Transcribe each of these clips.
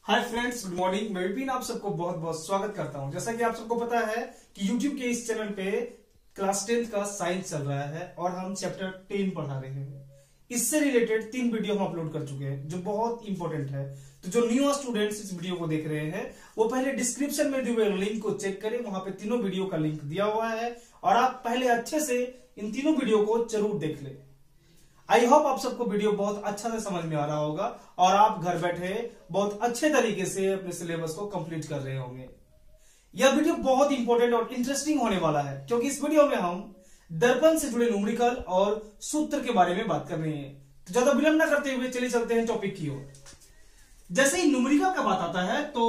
Hi friends, good morning. मैं विपिन आप सबको बहुत बहुत स्वागत करता हूं। जैसा कि आप सबको पता है कि YouTube के इस चैनल पे क्लास 10th का साइंस चल रहा है और हम चैप्टर 10 पढ़ा रहे हैं। इससे रिलेटेड 3 वीडियो हम अपलोड कर चुके हैं जो बहुत इंपॉर्टेंट है। तो जो न्यू स्टूडेंट्स इस वीडियो को देख रहे हैं वो पहले डिस्क्रिप्शन में दिए हुए लिंक को चेक करें, वहां पे तीनों वीडियो का लिंक दिया हुआ है और आप पहले अच्छे से इन तीनों वीडियो को जरूर देख लें। आई होप आप सबको वीडियो बहुत अच्छा से समझ में आ रहा होगा और आप घर बैठे बहुत अच्छे तरीके से अपने सिलेबस को कंप्लीट कर रहे होंगे। यह वीडियो बहुत इंपॉर्टेंट और इंटरेस्टिंग होने वाला है क्योंकि इस वीडियो में हम दर्पण से जुड़े न्यूमेरिकल और सूत्र के बारे में बात कर रहे हैं। तो ज्यादा विलंब न करते हुए चलिए चलते हैं टॉपिक की ओर। जैसे ही न्यूमेरिकल का बात आता है तो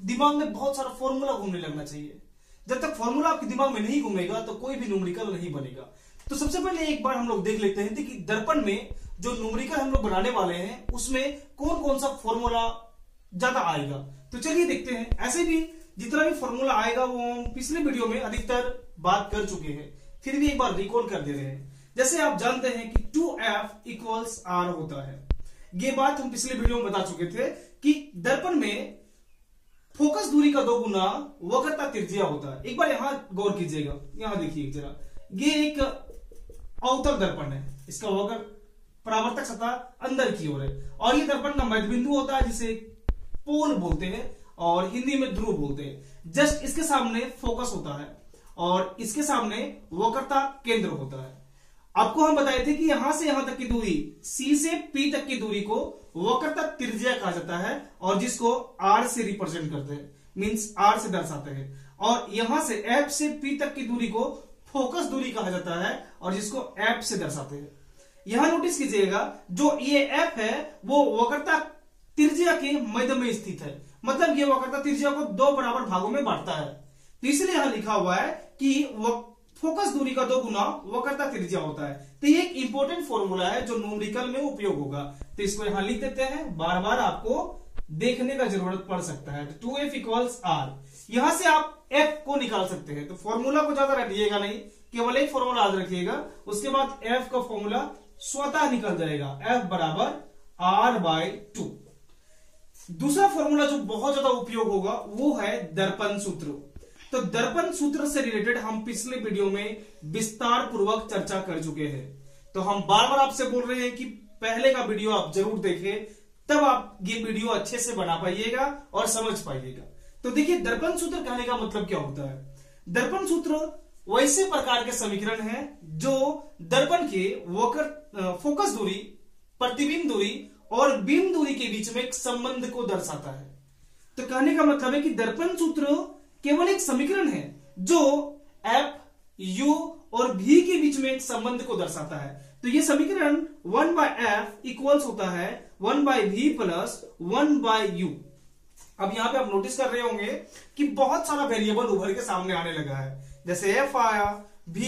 दिमाग में बहुत सारा फॉर्मूला घूमने लगना चाहिए। जब तक फॉर्मूला आपके दिमाग में नहीं घूमेगा तो कोई भी न्यूमेरिकल नहीं बनेगा। तो सबसे पहले एक बार हम लोग देख लेते हैं कि दर्पण में जो न्यूमेरिकल हम लोग बनाने वाले हैं उसमें कौन कौन सा फॉर्मूला ज्यादा आएगा। तो चलिए देखते हैं। ऐसे भी जितना भी फॉर्मूला आएगा वो हम पिछले वीडियो में अधिकतर बात कर चुके हैं, फिर भी एक बार रिकॉल कर दे रहे हैं। जैसे आप जानते हैं कि 2F = R होता है। ये बात हम पिछले वीडियो में बता चुके थे कि दर्पण में फोकस दूरी का 2 गुना वक्रता त्रिज्या होता है। एक बार यहां गौर कीजिएगा, यहां देखिए जरा, ये एक अवतल दर्पण है, इसका वक्र परावर्तक सतह अंदर की ओर है और ये दर्पण का मध्य बिंदु होता है जिसे पोल बोलते हैं और हिंदी में ध्रुव बोलते हैं। जस्ट इसके सामने फोकस होता है और इसके सामने वक्रता केंद्र होता है। आपको हम बताए थे कि यहां से यहां तक की दूरी C से P तक की दूरी को वक्रता त्रिज्या कहा जाता है और जिसको R से रिप्रेजेंट करते हैं, मींस R से दर्शाते हैं। और यहां से F से P तक की दूरी को फोकस दूरी कहा जाता है और जिसको F से दर्शाते हैं। यहां नोटिस कीजिएगा जो ये F है वो वक्रता त्रिज्या के मध्य में स्थित है, मतलब ये वक्रता त्रिज्या को 2 बराबर भागों में बांटता है। तो इसलिए यहां लिखा हुआ है कि फोकस दूरी का 2 गुना वक्रता त्रिज्या होता है। तो ये एक इंपॉर्टेंट फॉर्मूला है जो न्यूमेरिकल में उपयोग होगा। तो इसको यहां लिख देते हैं, बार बार आपको देखने का जरूरत पड़ सकता है। तो 2F = R। यहां से आप F को निकाल सकते हैं। तो फॉर्मूला को ज्यादा रखिएगा नहीं, केवल एक फॉर्मूला याद रखिएगा, उसके बाद F का फॉर्मूला स्वतः निकल जाएगा, F = R/2। दूसरा फॉर्मूला जो बहुत ज्यादा उपयोग होगा वो है दर्पण सूत्र। तो दर्पण सूत्र से रिलेटेड हम पिछले वीडियो में विस्तार पूर्वक चर्चा कर चुके हैं। तो हम बार बार आपसे बोल रहे हैं कि पहले का वीडियो आप जरूर देखें, तब आप ये वीडियो अच्छे से बना पाइएगा और समझ पाइएगा। तो देखिए, दर्पण सूत्र कहने का मतलब क्या होता है। दर्पण सूत्र वैसे प्रकार के समीकरण हैं जो दर्पण के फोकस दूरी, प्रतिबिंब दूरी और बिंब दूरी के बीच में एक संबंध को दर्शाता है। तो कहने का मतलब है कि दर्पण सूत्र केवल एक समीकरण है जो F, U और V के बीच में एक संबंध को दर्शाता है। तो ये समीकरण 1/F होता है 1/V + 1/U। अब यहां पे आप नोटिस कर रहे होंगे कि बहुत सारा वेरिएबल उभर के सामने आने लगा है। जैसे F आया, V,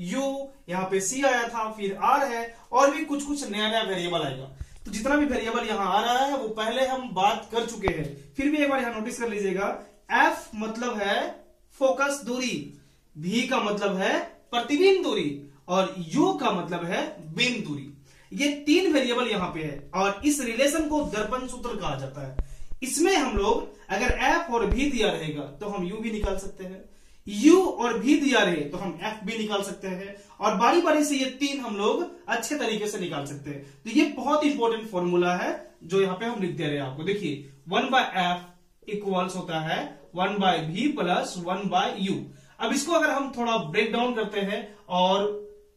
U, यहाँ पे C आया था, फिर R है और भी कुछ कुछ नया नया वेरिएबल आएगा। तो जितना भी वेरिएबल यहाँ आ रहा है वो पहले हम बात कर चुके हैं, फिर भी एक बार यहाँ नोटिस कर लीजिएगा। F मतलब है फोकस दूरी, V का मतलब है प्रतिबिंब दूरी और U का मतलब है बिंब दूरी। ये 3 वेरिएबल यहाँ पे है और इस रिलेशन को दर्पण सूत्र कहा जाता है। इसमें हम लोग अगर F और V दिया रहेगा तो हम U भी निकाल सकते हैं, U और V दिया रहे तो हम F भी निकाल सकते हैं और बारी बारी से ये 3 हम लोग अच्छे तरीके से निकाल सकते हैं। तो ये बहुत इंपॉर्टेंट फॉर्मूला है जो यहाँ पे हम लिख दे रहे हैं आपको। देखिए, 1/F होता है 1/V + 1/U। अब इसको अगर हम थोड़ा ब्रेक डाउन करते हैं और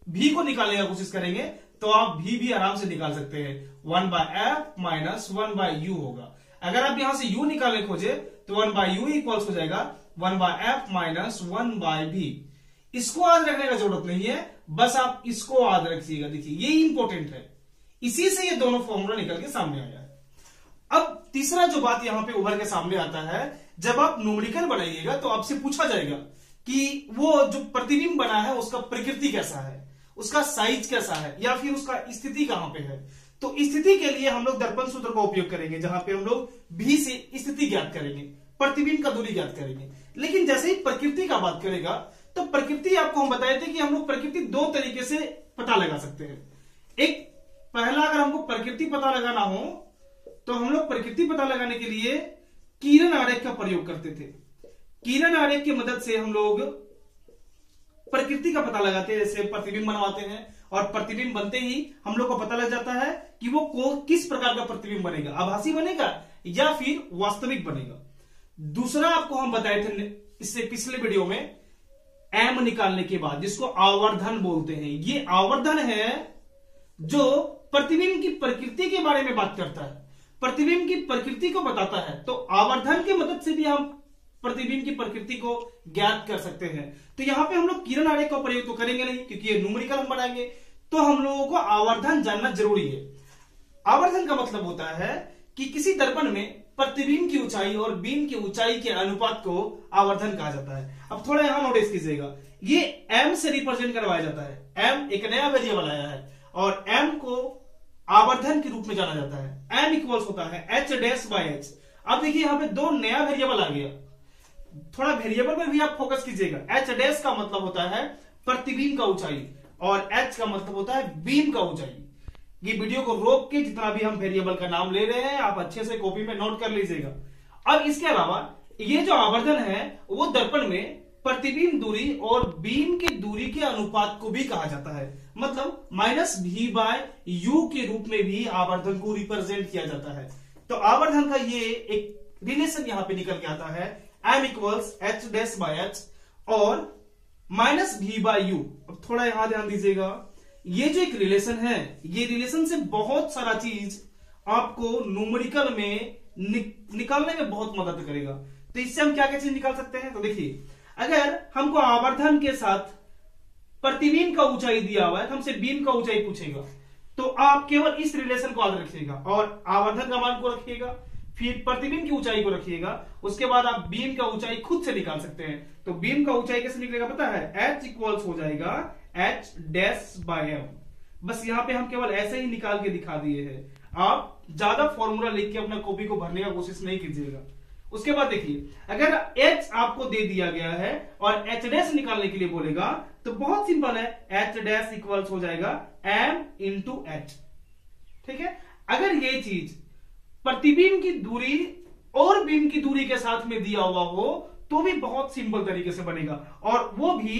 V को निकालने की कोशिश करेंगे तो आप V भी आराम से निकाल सकते हैं। 1/F - 1/U होगा। अगर आप यहां से U निकालने खोजे तो 1/U हो जाएगा 1/F - 1/V। इसको याद रखने का जरूरत नहीं है, बस आप इसको याद रखिएगा। देखिए, ये इंपॉर्टेंट है, इसी से ये दोनों फॉर्मूला निकल के सामने आया है। अब तीसरा जो बात यहां पे उभर के सामने आता है, जब आप न्यूमेरिकल बनाइएगा तो आपसे पूछा जाएगा कि वो जो प्रतिबिंब बना है उसका प्रकृति कैसा है, उसका साइज कैसा है या फिर उसका स्थिति कहां पे है। तो स्थिति के लिए हम लोग दर्पण सूत्र का उपयोग करेंगे जहां पे हम लोग V से स्थिति ज्ञात करेंगे, प्रतिबिंब का दूरी ज्ञात करेंगे। लेकिन जैसे ही प्रकृति का बात करेगा तो प्रकृति आपको हम बताए थे कि हम लोग प्रकृति 2 तरीके से पता लगा सकते हैं। एक, पहला, अगर हमको प्रकृति पता लगाना हो तो हम लोग प्रकृति पता लगाने के लिए किरण आरेख का प्रयोग करते थे। किरण आरेख की मदद से हम लोग प्रकृति का पता लगाते हैं, जैसे प्रतिबिंब बनवाते हैं, और प्रतिबिंब बनते ही हम लोग को पता लग जाता है कि वो किस प्रकार का प्रतिबिंब बनेगा, आभासी बनेगा या फिर वास्तविक बनेगा। दूसरा आपको हम बताए थे इससे पिछले वीडियो में, एम निकालने के बाद, जिसको आवर्धन बोलते हैं। ये आवर्धन है जो प्रतिबिंब की प्रकृति के बारे में बात करता है, प्रतिबिंब की प्रकृति को बताता है। तो आवर्धन की मदद से भी हम प्रतिबिंब की प्रकृति को ज्ञात कर सकते हैं। तो यहां पे हम लोग किरण आरेख का प्रयोग तो करेंगे नहीं, क्योंकि ये न्यूमेरिकल हम बनाएंगे, तो हम लोगों को आवर्धन जानना जरूरी है। आवर्धन का मतलब होता है कि किसी दर्पण में प्रतिबिंब की ऊंचाई और बीम की ऊंचाई के अनुपात को आवर्धन कहा जाता है। अब थोड़ा यहां नोटिस कीजिएगा, ये एम से रिप्रेजेंट करवाया जाता है। एम एक नया वेरिएबल आया है और एम को आवर्धन के रूप में जाना जाता है। एम इक्वल्स होता है एच डैश बाय एच। अब देखिए यहां पे दो नया वेरिएबल आ गया, थोड़ा वेरिएबल में भी आप फोकस कीजिएगा। एच डैश का मतलब होता है प्रतिबिंब का ऊंचाई और एच का मतलब होता है बीम का ऊंचाई। ये वीडियो को रोक के जितना भी हम वेरिएबल का नाम ले रहे हैं आप अच्छे से कॉपी में नोट कर लीजिएगा। अब इसके अलावा ये जो आवर्धन है वो दर्पण में प्रतिबिंब दूरी और बीम की दूरी के अनुपात को भी कहा जाता है। मतलब -v/u के रूप में भी आवर्धन को रिप्रेजेंट किया जाता है। तो आवर्धन का ये एक रिलेशन यहां पे निकल के आता है, m equals H dash by H और -v/u। अब थोड़ा यहां ध्यान दीजिएगा, ये जो एक रिलेशन है, ये रिलेशन से बहुत सारा चीज आपको न्यूमेरिकल में निकालने में बहुत मदद करेगा। तो इससे हम क्या क्या चीज निकाल सकते हैं, तो देखिए अगर हमको आवर्धन के साथ प्रतिबिंब का ऊंचाई दिया हुआ है तो हमसे बीम का ऊंचाई पूछेगा, तो आप केवल इस रिलेशन को याद रखिएगा और आवर्धन का मान को रखिएगा, फिर प्रतिबिंब की ऊंचाई को रखिएगा, उसके बाद आप बीम का ऊंचाई खुद से निकाल सकते हैं। तो बीम का ऊंचाई कैसे निकलेगा पता है, h इक्वल्स हो जाएगा h डैश बाय m। बस यहां पे हम केवल ऐसे ही निकाल के दिखा दिए हैं, आप ज्यादा फॉर्मूला लिख के अपना कॉपी को भरने का कोशिश नहीं कीजिएगा। उसके बाद देखिए अगर h आपको दे दिया गया है और h डैश निकालने के लिए बोलेगा तो बहुत सिंपल है, h डैश इक्वल्स हो जाएगा m इंटू h। ठीक है, अगर ये चीज प्रतिबिंब की दूरी और बीम की दूरी के साथ में दिया हुआ हो तो भी बहुत सिंपल तरीके से बनेगा और वो भी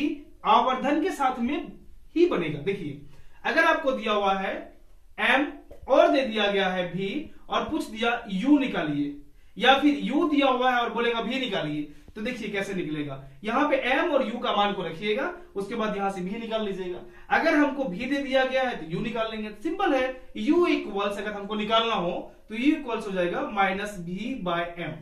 आवर्धन के साथ में ही बनेगा। देखिए अगर आपको दिया हुआ है m और दे दिया गया है v और पूछ दिया u निकालिए, या फिर u दिया हुआ है और बोलेगा v निकालिए, तो देखिए कैसे निकलेगा। यहां पे m और u का मान को रखिएगा, उसके बाद यहां से v निकाल लीजिएगा। अगर हमको v दे दिया गया है तो u निकाल लेंगे, सिंपल है। u इक्वल्स अगर हमको निकालना हो तो u इक्वल्स हो जाएगा -v/m।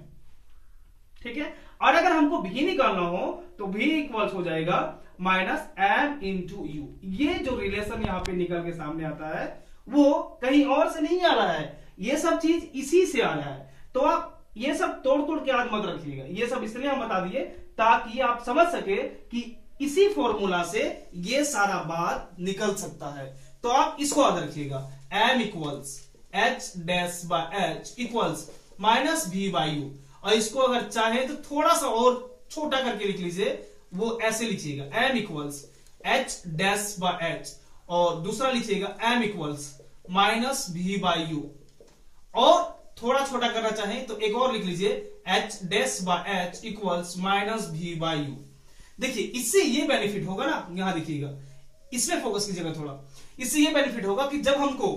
ठीक है, और अगर हमको v निकालना हो तो v इक्वल्स हो जाएगा -m इंटू u। ये जो रिलेशन यहाँ पे निकल के सामने आता है वो कहीं और से नहीं आ रहा है, ये सब चीज इसी से आ रहा है। तो आप ये सब तोड़ तोड़ के याद मत रखिएगा, ये सब इसलिए हम बता दिए ताकि आप समझ सके कि इसी फॉर्मूला से ये सारा बात निकल सकता है। तो आप इसको याद रखिएगा, m equals h dash by h equals -v/u। और इसको अगर चाहे तो थोड़ा सा और छोटा करके लिख लीजिए, वो ऐसे लिखिएगा m equals h dash by h और दूसरा लिखिएगा m इक्वल्स -v/u। और थोड़ा छोटा करना चाहें तो एक और लिख लीजिए h dash by h equals -v/u। देखिए इससे ये बेनिफिट होगा ना, यहां देखिएगा, इसमें फोकस कीजिएगा थोड़ा। इससे ये बेनिफिट होगा कि जब हमको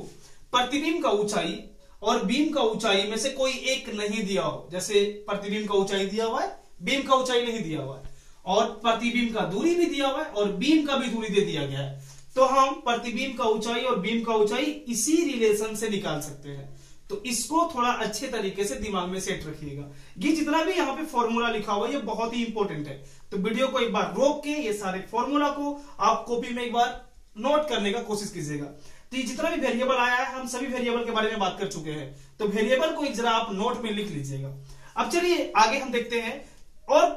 प्रतिबिंब का ऊंचाई और बीम का ऊंचाई में से कोई एक नहीं दिया हो, जैसे प्रतिबिंब का ऊंचाई दिया हुआ है, बीम का ऊंचाई नहीं दिया हुआ है, और प्रतिबिंब का दूरी भी दिया हुआ है और बीम का भी दूरी दे दिया गया है, तो हम प्रतिबिंब का ऊंचाई और बीम का ऊंचाई इसी रिलेशन से निकाल सकते हैं। तो इसको थोड़ा अच्छे तरीके से दिमाग में सेट रखिएगा। ये जितना भी यहाँ पे फॉर्मूला लिखा हुआ है ये बहुत ही इंपॉर्टेंट है, तो वीडियो को एक बार रोक के ये सारे फॉर्मूला को आप कॉपी में एक बार नोट करने का कोशिश कीजिएगा। तो ये जितना भी वेरिएबल आया है हम सभी वेरिएबल के बारे में बात कर चुके हैं, तो वेरिएबल को एक जरा आप नोट में लिख लीजिएगा। अब चलिए आगे हम देखते हैं और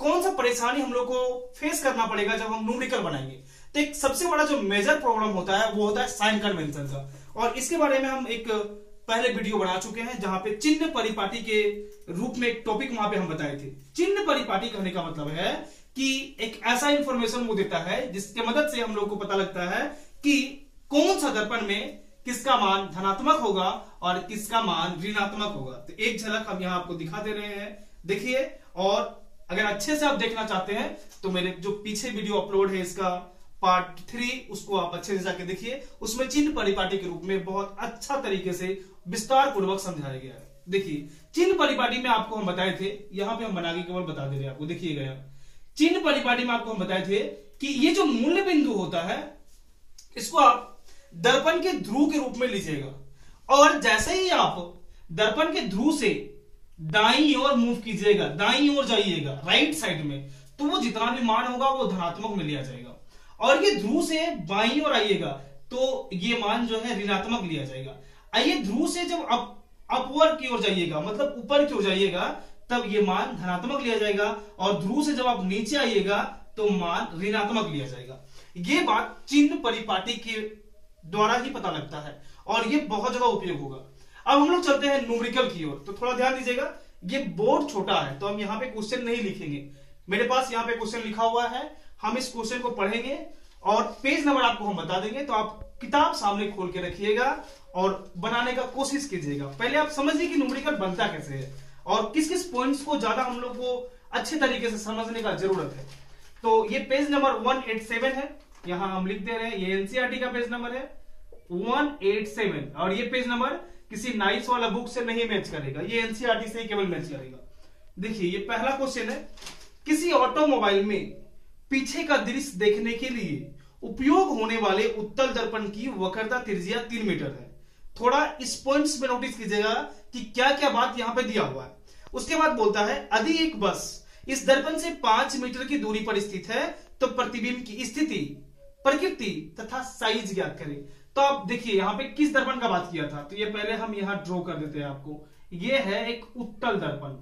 कौन सा परेशानी हम लोग को फेस करना पड़ेगा जब हम न्यूमेरिकल बनाएंगे। तो एक सबसे बड़ा जो मेजर प्रॉब्लम होता है वो होता है साइन कन्वेंशन का, और इसके बारे में हम एक पहले वीडियो बना चुके हैं जहां पे चिन्ह परिपाटी के रूप में एक टॉपिक वहां पे हम बताए थे। चिन्ह परिपाटी कहने का मतलब है कि एक ऐसा इंफॉर्मेशन वो देता है जिसके मदद से हम लोग को पता लगता है कि कौन सा दर्पण में किसका मान धनात्मक होगा और किसका मान ऋणात्मक होगा। तो एक झलक हम यहाँ आपको दिखा दे रहे हैं, देखिए। और अगर अच्छे से आप देखना चाहते हैं तो मेरे जो पीछे वीडियो अपलोड है इसका पार्ट 3, उसको आप अच्छे से जाके देखिए। उसमें चिन्ह परिपाटी के रूप में बहुत अच्छा तरीके से विस्तार पूर्वक समझाया गया है। देखिए चिन्ह परिपाटी में आपको हम बताए थे, यहां पे हम बना के केवल बता दे रहे हैं आपको, देखिएगा। चिन्ह परिपाटी में आपको हम बताए थे कि ये जो मूल्य बिंदु होता है इसको आप दर्पण के ध्रुव के रूप में लीजिएगा और जैसे ही आप दर्पण के ध्रुव से दाईं ओर मूव कीजिएगा, दाईं ओर जाइएगा राइट साइड में, तो वो जितना भी मान होगा वो धनात्मक में लिया जाएगा। और ये ध्रुव से बाईं ओर आइएगा तो ये मान जो है ऋणात्मक लिया जाएगा। आइए ध्रुव से जब अपवर्ड की ओर जाइएगा, मतलब ऊपर की ओर जाइएगा, तब ये मान धनात्मक लिया जाएगा। और ध्रुव से जब आप नीचे आइएगा तो मान ऋणात्मक लिया जाएगा। ये बात चिन्ह परिपाटी के द्वारा ही पता लगता है और ये बहुत जगह उपयोग होगा। अब हम लोग चलते हैं न्यूमेरिकल की ओर, तो थोड़ा ध्यान दीजिएगा। ये बोर्ड छोटा है तो हम यहाँ पे क्वेश्चन नहीं लिखेंगे, मेरे पास यहाँ पे क्वेश्चन लिखा हुआ है, हम इस क्वेश्चन को पढ़ेंगे और पेज नंबर आपको हम बता देंगे। तो आप किताब सामने खोल के रखिएगा और बनाने का कोशिश कीजिएगा। पहले आप समझिए कि न्यूमेरिकल बनता कैसे है और किस किस पॉइंट्स को ज्यादा हम लोग को अच्छे तरीके से समझने का जरूरत है। तो ये पेज नंबर 187 है, यहां हम लिख दे रहे हैं, ये एनसीईआरटी का पेज नंबर है 187 और ये पेज नंबर किसी नाइस वाला बुक से नहीं मैच करेगा, ये एनसीईआरटी से ही केवल मैच करेगा। देखिए ये पहला क्वेश्चन है, किसी ऑटोमोबाइल में पीछे का दृश्य देखने के लिए उपयोग होने वाले उत्तल दर्पण की वक्रता त्रिज्या 3 मीटर है। थोड़ा इस पॉइंट्स पे नोटिस कीजिएगा कि क्या क्या बात यहां पे दिया हुआ है। उसके बाद बोलता है यदि एक बस इस दर्पण से 5 मीटर की दूरी पर स्थित है तो प्रतिबिंब की स्थिति, प्रकृति तथा साइज ज्ञात करें। तो आप देखिए यहाँ पे किस दर्पण का बात किया था, तो ये पहले हम यहाँ ड्रॉ कर देते हैं आपको। ये है एक उत्तल दर्पण,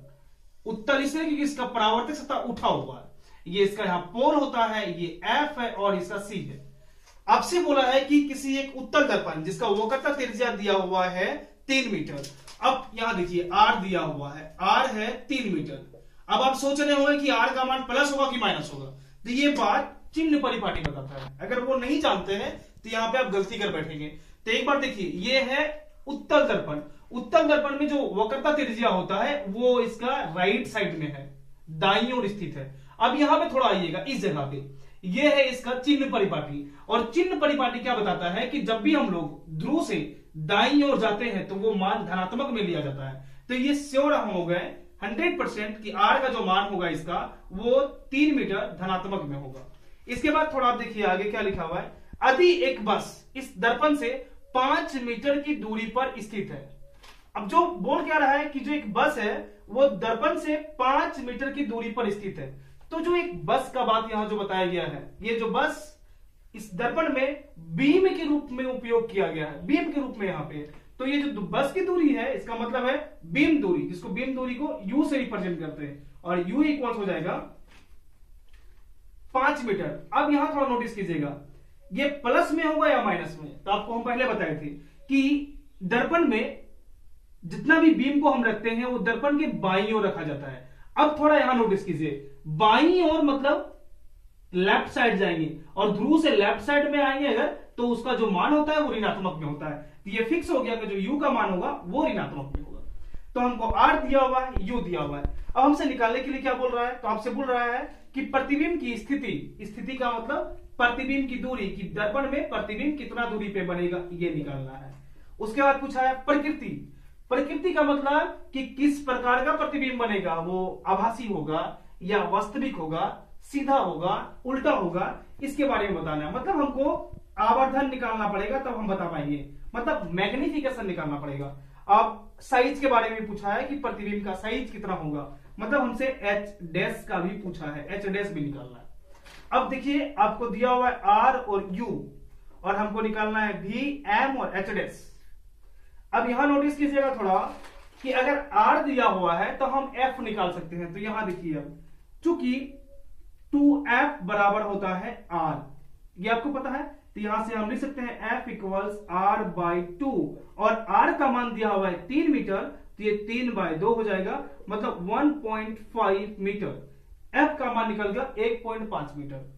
उत्तल इसलिए क्योंकि इसका परावर्तक सतह उठा हुआ है, ये इसका यहाँ पोल होता है, ये F है और इसका C है। आपसे बोला है कि किसी एक उत्तल दर्पण जिसका वक्रता त्रिज्या दिया हुआ है 3 मीटर। अब यहां देखिए R दिया हुआ है, R है 3 मीटर। अब आप सोच रहे होंगे कि R का मान प्लस होगा कि माइनस होगा, तो ये बात चिन्ह परिपाटी बताता है। अगर वो नहीं जानते हैं तो यहाँ पे आप गलती कर बैठेंगे। तो एक बार देखिए, ये है उत्तल दर्पण। उत्तल दर्पण में जो वक्रता त्रिज्या होता है वो इसका राइट साइड में है, दाईं ओर स्थित है। अब यहां पे थोड़ा आइएगा इस जगह पे, ये है इसका चिन्ह परिपाटी। और चिन्ह परिपाटी क्या बताता है कि जब भी हम लोग ध्रुव से दाईं ओर जाते हैं तो वो मान धनात्मक में लिया जाता है। तो ये श्योर हम हो गए 100% कि R का जो मान होगा इसका वो 3 मीटर धनात्मक में होगा। इसके बाद थोड़ा आप देखिए आगे क्या लिखा हुआ है, यदि एक बस इस दर्पण से 5 मीटर की दूरी पर स्थित है। अब जो बोल क्या रहा है कि जो एक बस है वो दर्पण से 5 मीटर की दूरी पर स्थित है। तो जो एक बस का बात यहां जो बताया गया है, ये जो बस इस दर्पण में बीम के रूप में उपयोग किया गया है, बीम के रूप में यहां पे। तो ये जो बस की दूरी है इसका मतलब है बीम दूरी, जिसको बीम दूरी को U से रिप्रेजेंट करते हैं और U इक्वल हो जाएगा 5 मीटर। अब यहां थोड़ा नोटिस कीजिएगा, ये प्लस में होगा या माइनस में। तो आपको हम पहले बताए थे कि दर्पण में जितना भी बीम को हम रखते हैं वो दर्पण के बाईं ओर रखा जाता है। अब थोड़ा यहां नोटिस कीजिए, बाईं ओर मतलब लेफ्ट साइड जाएंगे और ध्रुव से लेफ्ट साइड में आएंगे अगर, तो उसका जो मान होता है वो ऋणात्मक में होता है। तो ये फिक्स हो गया कि जो U का मान होगा वो ऋणात्मक में होगा। तो हमको R दिया हुआ है, U दिया हुआ है। अब हमसे निकालने के लिए क्या बोल रहा है, तो आपसे बोल रहा है कि प्रतिबिंब की स्थिति, स्थिति का मतलब प्रतिबिंब की दूरी, कि दर्पण में प्रतिबिंब कितना दूरी पे बनेगा ये निकालना है। उसके बाद पूछा है प्रकृति। प्रकृति का मतलब कि किस प्रकार का प्रतिबिंब बनेगा, वो आभासी होगा या वास्तविक होगा, सीधा होगा, उल्टा होगा, इसके बारे में बताना है। मतलब हमको आवर्धन निकालना पड़ेगा तब हम बता पाएंगे, मतलब मैग्निफिकेशन निकालना पड़ेगा। अब साइज के बारे में पूछा है कि प्रतिबिंब का साइज कितना होगा, मतलब हमसे H डैश का भी पूछा है, H डैश भी निकालना है। अब देखिए आपको दिया हुआ है R और U और हमको निकालना है V, M और H डैश। अब यहां नोटिस कीजिएगा थोड़ा कि अगर R दिया हुआ है तो हम F निकाल सकते हैं। तो यहां देखिए, अब चूंकि 2F बराबर होता है R, ये आपको पता है, तो यहां से हम लिख सकते हैं F इक्वल्स R/2 और R का मान दिया हुआ है 3 मीटर, तो ये 3/2 हो जाएगा, मतलब 1.5 मीटर। F का मान निकल गया 1.5 मीटर।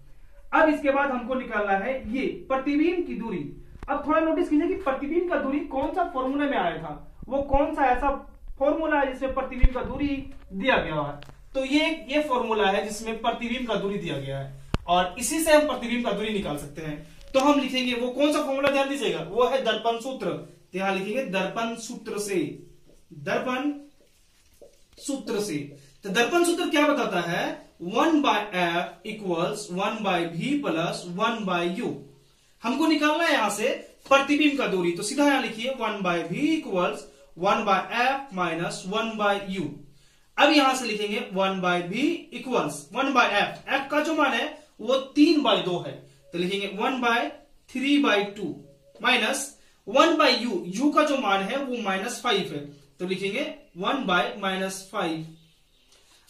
अब इसके बाद हमको निकालना है ये प्रतिबिंब की दूरी। अब थोड़ा नोटिस कीजिए कि प्रतिबिंब का दूरी कौन सा फॉर्मूला में आया था, वो कौन सा ऐसा फॉर्मूला है जिसमें प्रतिबिंब का दूरी दिया गया है। तो ये फॉर्मूला है जिसमें प्रतिबिंब का दूरी दिया गया है और इसी से हम प्रतिबिंब का दूरी निकाल सकते हैं। तो हम लिखेंगे वो कौन सा फॉर्मूला, ध्यान दीजिएगा, वो है दर्पण सूत्र। तो यहां लिखेंगे दर्पण सूत्र से, दर्पण सूत्र से। तो दर्पण सूत्र क्या बताता है, 1/f equals 1/v plus 1/u। हमको निकालना है यहां से प्रतिबिंब का दूरी, तो सीधा यहां लिखिए 1/v equals 1/f minus 1/u। अब यहां से लिखेंगे 1/v इक्वल्स 1/f, f का जो मान है वो 3/2 है, तो लिखेंगे 1/3/2 माइनस 1/u, u का जो मान है वो -5 है, तो लिखेंगे 1/-5।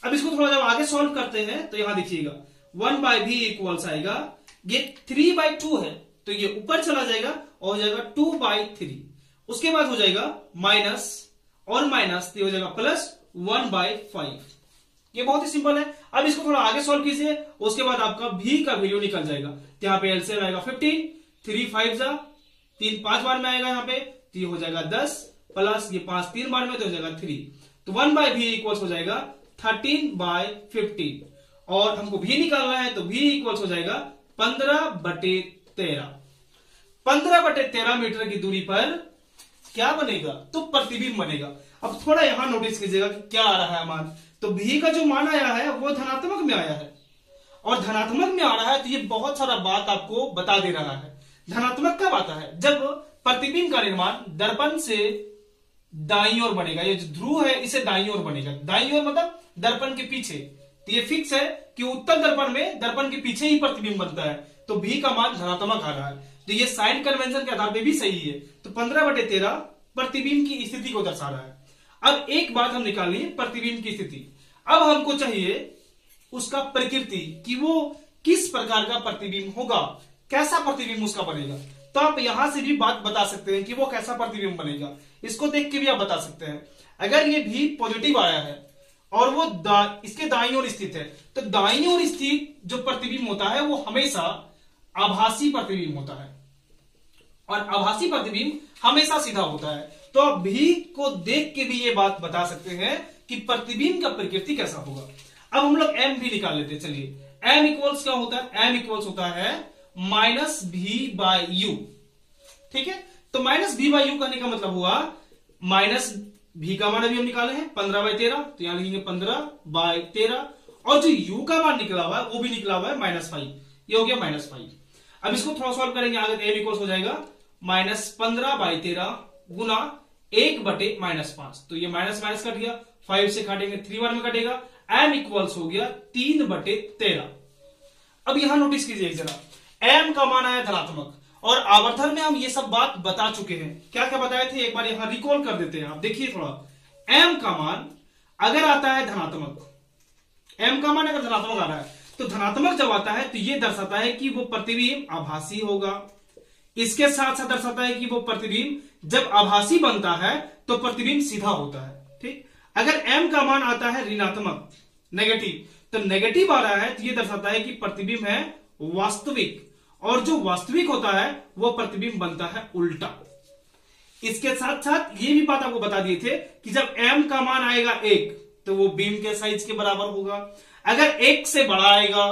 अब इसको थोड़ा जब आगे सॉल्व करते हैं तो यहां देखिएगा 1/v इक्वल्स आएगा, ये 3/2 है तो ये ऊपर चला जाएगा और हो जाएगा 2/3, उसके बाद हो जाएगा माइनस और माइनस, तो हो जाएगा प्लस 1/5। ये बहुत ही सिंपल है। अब इसको थोड़ा आगे सॉल्व कीजिए, उसके बाद आपका v का वैल्यू निकल जाएगा। तो यहाँ पे एलसीएम आएगा 15, 3 5 जा 3 5 बार में आएगा यहाँ पे, तो ये हो जाएगा 10 प्लस ये 5 3 बार में, तो हो जाएगा 3। तो 1/v इक्वल्स हो जाएगा 13/15 और हमको v निकालना है, तो v इक्वल्स हो जाएगा 15/13। 15/13 मीटर की दूरी पर क्या बनेगा, तो प्रतिबिंब बनेगा। अब थोड़ा यहां नोटिस कीजिएगा कि क्या आ रहा है मान, तो v का जो मान आया है वो धनात्मक में आया है और धनात्मक में आ रहा है, तो ये बहुत सारा बात आपको बता दे रहा है। धनात्मक कब आता है, जब प्रतिबिंब का निर्माण दर्पण से दाईं ओर बनेगा, ये जो ध्रुव है इसे दाईं ओर बनेगा, दाईं ओर मतलब दर्पण के पीछे। तो ये फिक्स है कि उत्तर दर्पण में दर्पण के पीछे ही प्रतिबिंब बनता है, तो v का मान धनात्मक आ रहा है, तो ये साइन कन्वेंशन के आधार पे भी सही है। तो 15/13 प्रतिबिंब की स्थिति को दर्शा रहा है। अब एक बात हम निकाल ली, प्रतिबिंब की स्थिति। अब हमको चाहिए उसका प्रकृति, कि वो किस प्रकार का प्रतिबिंब होगा, कैसा प्रतिबिंब उसका बनेगा। तो आप यहां से भी बात बता सकते हैं कि वो कैसा प्रतिबिंब बनेगा, इसको देख के भी आप बता सकते हैं। अगर ये भी पॉजिटिव आया है और वो इसके दाईं ओर स्थित है, तो दाईं ओर स्थित जो प्रतिबिंब होता है वो हमेशा आभासी प्रतिबिंब होता है और आभासी प्रतिबिंब हमेशा सीधा होता है। तो आप भी को देख के भी ये बात बता सकते हैं कि प्रतिबिंब का प्रकृति कैसा होगा। अब हम लोग एम भी निकाल लेते हैं। चलिए एम इक्वल्स क्या होता है, एम इक्वल्स होता है -v/u। ठीक है, तो -v/u करने का मतलब हुआ माइनस v का मान अभी हम निकाले हैं 15/13, तो यहां लिखेंगे 15/13 और जो u का मान निकला हुआ है वो भी निकला हुआ है -5, ये हो गया -5। अब इसको थोड़ा सॉल्व करेंगे आगे, तो m इक्वल्स हो जाएगा -15/13 गुना 1/-5, तो ये माइनस माइनस कट गया, 5 से काटेंगे 3 बार में कटेगा, m इक्वल्स हो गया 3/13। अब यहां नोटिस कीजिए जरा, m का मान आया धनात्मक और आवर्धन में हम ये सब बात बता चुके हैं। क्या क्या बताए थे, एक बार यहां रिकॉल कर देते हैं। आप देखिए थोड़ा, m का मान अगर आता है धनात्मक, m का मान अगर धनात्मक आ रहा है, तो धनात्मक जब आता है तो ये दर्शाता है कि वो प्रतिबिंब आभासी होगा। इसके साथ साथ दर्शाता है कि वो प्रतिबिंब जब आभासी बनता है तो प्रतिबिंब सीधा होता है। ठीक, अगर m का मान आता है ऋणात्मक, नेगेटिव, तो नेगेटिव आ रहा है तो ये दर्शाता है कि प्रतिबिंब है वास्तविक, और जो वास्तविक होता है वो प्रतिबिंब बनता है उल्टा। इसके साथ साथ ये भी बात आपको बता दिए थे कि जब m का मान आएगा 1 तो वो बीम के साइज के बराबर होगा, अगर 1 से बड़ा आएगा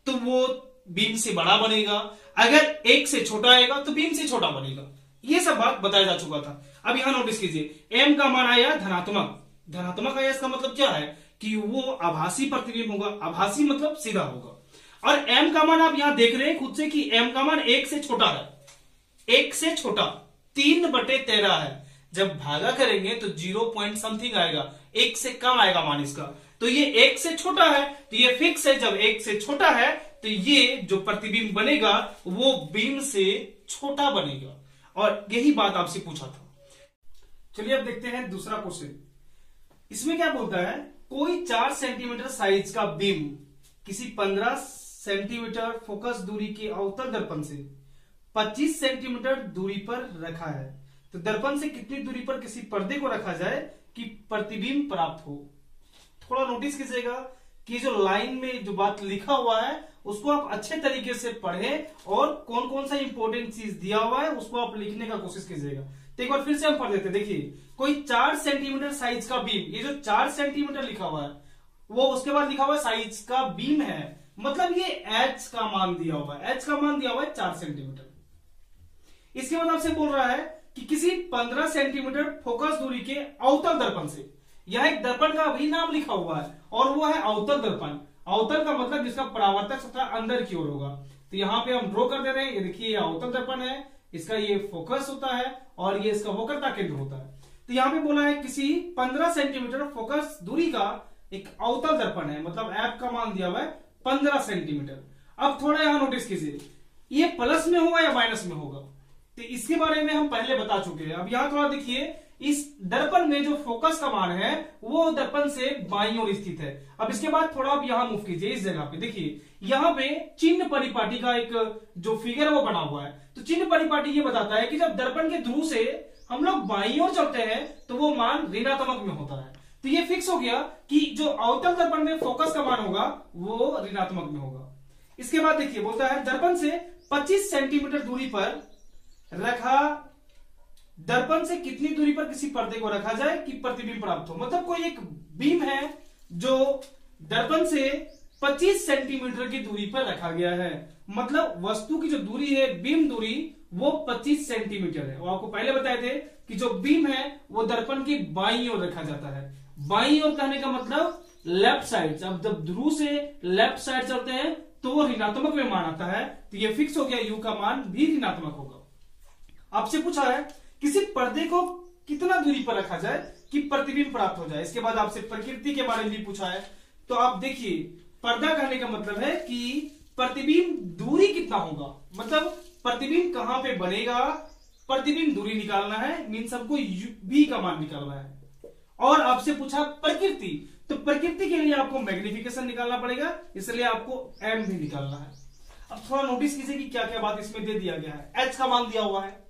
तो वो बीम से बड़ा बनेगा, अगर 1 से छोटा आएगा तो बीम से छोटा बनेगा। ये सब बात बताया जा चुका था। अब यहां नोटिस कीजिए, m का मान आया धनात्मक, धनात्मक आया, इसका मतलब क्या है कि वो आभासी प्रतिबिंब होगा, आभासी मतलब सीधा होगा। और m का मान आप यहां देख रहे हैं खुद से कि m का मान 1 से छोटा है, 1 से छोटा 3/13 है। जब भागा करेंगे तो 0 पॉइंट समथिंग आएगा, 1 से कम आएगा मान इसका, तो ये 1 से छोटा है, तो ये फिक्स है। जब 1 से छोटा है तो ये जो प्रतिबिंब बनेगा वो बीम से छोटा बनेगा, और यही बात आपसे पूछा था। चलिए अब देखते हैं दूसरा क्वेश्चन। इसमें क्या बोलता है, कोई 4 सेंटीमीटर साइज का बीम किसी 15 सेंटीमीटर फोकस दूरी के अवतल दर्पण से 25 सेंटीमीटर दूरी पर रखा है, तो दर्पण से कितनी दूरी पर किसी पर्दे को रखा जाए कि प्रतिबिंब प्राप्त हो। थोड़ा नोटिस कीजिएगा कि जो लाइन में जो बात लिखा हुआ है उसको आप अच्छे तरीके से पढ़ें और कौन कौन सा इंपॉर्टेंट चीज दिया हुआ है उसको आप लिखने का कोशिश कीजिएगा। तो एक बार फिर से हम पढ़ देते हैं। देखिए कोई 4 सेंटीमीटर साइज का बीम, ये जो 4 सेंटीमीटर लिखा हुआ है वो उसके बाद लिखा हुआ है साइज का बीम है, मतलब ये एच का मान दिया हुआ है, एच का मान दिया हुआ है 4 सेंटीमीटर। इसके बाद आपसे बोल रहा है कि किसी 15 सेंटीमीटर फोकस दूरी के अवतल दर्पण से, यह एक दर्पण का भी नाम लिखा हुआ है और वो है अवतल दर्पण। अवतल का मतलब जिसका परावर्तक सतह अंदर की ओर होगा। तो यहां पे हम ड्रॉ कर दे रहे हैं, ये देखिए ये अवतल दर्पण है, इसका ये फोकस होता है और ये इसका वक्रता केंद्र होता है। तो यहां पे बोला है किसी 15 सेंटीमीटर फोकस दूरी का एक अवतल दर्पण है, मतलब एफ का मान दिया हुआ है 15 सेंटीमीटर। अब थोड़ा यहां नोटिस कीजिए, ये प्लस में होगा या माइनस में होगा, तो इसके बारे में हम पहले बता चुके हैं। अब यहां थोड़ा देखिए, इस दर्पण में जो फोकस का मान है वो दर्पण से बाईं ओर स्थित है। अब इसके बाद थोड़ा आप यहां मूव कीजिए, इस जगह पे देखिए यहां पे चिन्ह परिपाटी का एक जो फिगर है वो बना हुआ है। तो चिन्ह परिपाटी ये बताता है कि जब दर्पण के ध्रुव से हम लोग बाईं ओर चलते हैं तो वो मान ऋणात्मक में होता है। तो ये फिक्स हो गया कि जो अवतल दर्पण में फोकस का मान होगा वो ऋणात्मक में होगा। इसके बाद देखिए बोलता है दर्पण से 25 सेंटीमीटर दूरी पर रखा, दर्पण से कितनी दूरी पर किसी पर्दे को रखा जाए कि प्रतिबिंब प्राप्त हो। मतलब कोई एक बीम है जो दर्पण से 25 सेंटीमीटर की दूरी पर रखा गया है, मतलब वस्तु की जो दूरी है बीम दूरी वो 25 सेंटीमीटर है। और आपको पहले बताए थे कि जो बीम है वो दर्पण की बाईं ओर रखा जाता है। बाईं ओर कहने का मतलब लेफ्ट साइड। अब जब ध्रुव से लेफ्ट साइड चलते हैं तो वो ऋणात्मक में मान आता है। तो ये फिक्स हो गया, यू का मान भी ऋणात्मक होगा। आपसे पूछा है किसी पर्दे को कितना दूरी पर रखा जाए कि प्रतिबिंब प्राप्त हो जाए। इसके बाद आपसे प्रकृति के बारे में भी पूछा है। तो आप देखिए पर्दा कहने का मतलब है कि प्रतिबिंब दूरी कितना होगा, मतलब प्रतिबिंब कहां पे बनेगा, प्रतिबिंब दूरी निकालना है, मीन सबको बी का मान निकालना है। और आपसे पूछा प्रकृति, तो प्रकृति के लिए आपको मैग्निफिकेशन निकालना पड़ेगा, इसलिए आपको एम भी निकालना है। अब थोड़ा नोटिस कीजिए कि क्या क्या बात इसमें दे दिया गया है। एच का मान दिया हुआ है,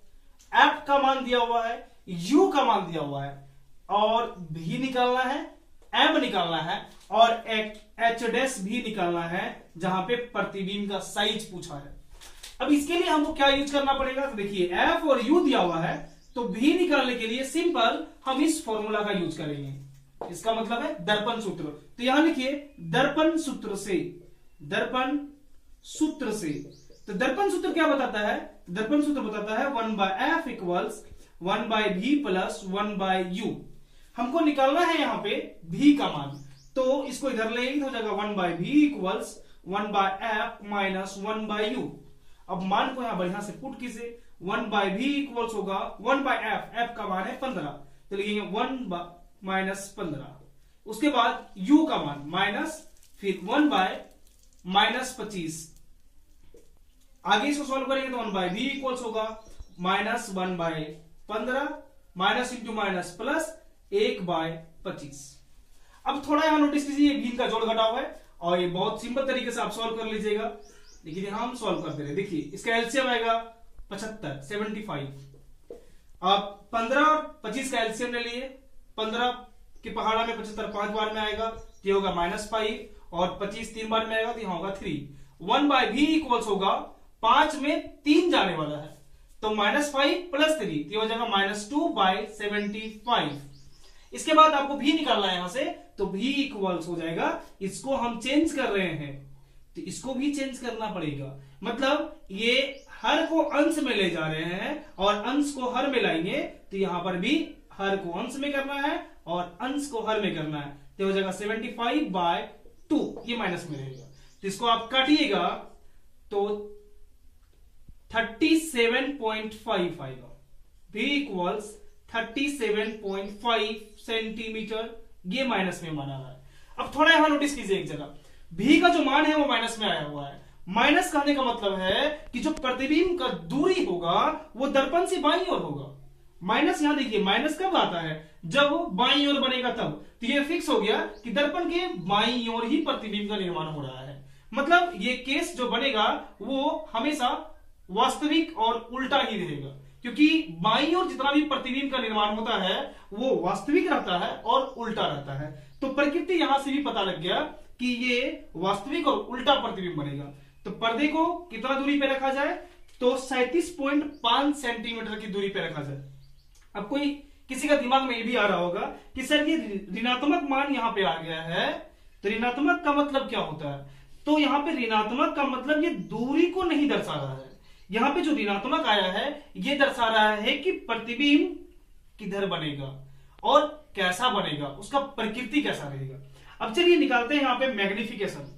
एफ का मान दिया हुआ है, यू का मान दिया हुआ है और भी निकालना है, एम निकालना है और एच डैश भी निकालना है जहां पे प्रतिबिंब का साइज पूछा है। अब इसके लिए हमको क्या यूज करना पड़ेगा, तो देखिए एफ और यू दिया हुआ है तो भी निकालने के लिए सिंपल हम इस फॉर्मूला का यूज करेंगे। इसका मतलब है दर्पण सूत्र। तो यहां लिखिए दर्पण सूत्र से, दर्पण सूत्र से। तो दर्पण सूत्र क्या बताता है, दर्पण सूत्र बताता है 1/f equals 1/v plus 1/u। हमको निकालना है यहां पे v का मान, तो इसको इधर ले तो हो जाएगा 1/v equals 1/f minus 1/u। अब मान को यहां बढ़िया से पुट कीजिए, 1/v इक्वल्स होगा 1/f, f का मान है 15, तो लिखेंगे 1 माइनस 15। उसके बाद u का मान माइनस, फिर 1/-25। आगे इसको सॉल्व करेंगे तो 1/v इक्वल्स होगा minus 1/15 minus into minus plus 1/25। अब थोड़ा यहां नोटिस कीजिए भीम का जोड़ घटाव है और ये बहुत सिंपल तरीके से आप सॉल्व कर लीजिएगा, लेकिन यहां हम सॉल्व करते रहे। देखिए इसका एलसीएम आएगा 75 आप 15 और 25 का एलसीएम ले लिए, 15 के पहाड़ा में 75 5 बार में आएगा, ये होगा -5 और 25 3 बार में आएगा तो यहां होगा 3। 1/v इक्वल्स होगा 5 में 3 जाने वाला है तो -5 प्लस 3 तो हो जाएगा -2/75। इसके बाद आपको भी निकालना है यहां से, तो भी इक्वल्स हो जाएगा, इसको हम चेंज कर रहे हैं तो इसको भी चेंज करना पड़ेगा, मतलब ये हर को अंश में ले जा रहे हैं और अंश को हर में लाएंगे तो यहां पर भी हर को अंश में करना है और अंश को हर में करना है तो हो जाएगा 75/2, ये माइनस में रहेगा तो इसको आप काटिएगा तो 37.5 आएगा। v इक्वल्स 37.5 सेंटीमीटर, ये माइनस में माना रहा है। अब थोड़ा यहां नोटिस कीजिए एक जगह, v का जो मान है वो माइनस में आया हुआ है। माइनस कहने का मतलब है कि जो प्रतिबिंब का दूरी होगा वो दर्पण से बाईं ओर होगा। माइनस यहां देखिए, माइनस कब आता है, जब बाईं ओर बनेगा तब। तो ये फिक्स हो गया कि दर्पण के बाईं ओर ही प्रतिबिंब का निर्माण हो रहा है, मतलब ये केस जो बनेगा वो हमेशा वास्तविक और उल्टा ही रहेगा, क्योंकि बाईं ओर जितना भी प्रतिबिंब का निर्माण होता है वो वास्तविक रहता है और उल्टा रहता है। तो प्रकृति यहां से भी पता लग गया कि ये वास्तविक और उल्टा प्रतिबिंब बनेगा। तो पर्दे को कितना दूरी पे रखा जाए, तो 37.5 सेंटीमीटर की दूरी पे रखा जाए। अब कोई किसी का दिमाग में ये भी आ रहा होगा कि सर ये ऋणात्मक मान यहां पे आ गया है, तो ऋणात्मक का मतलब क्या होता है? तो यहां पे ऋणात्मक का मतलब ये दूरी को नहीं दर्शा रहा है। यहां पे जो ऋणात्मक आया है ये दर्शा रहा है कि प्रतिबिंब किधर बनेगा और कैसा बनेगा, उसका प्रकृति कैसा रहेगा। अब चलिए निकालते हैं यहां पे मैग्निफिकेशन।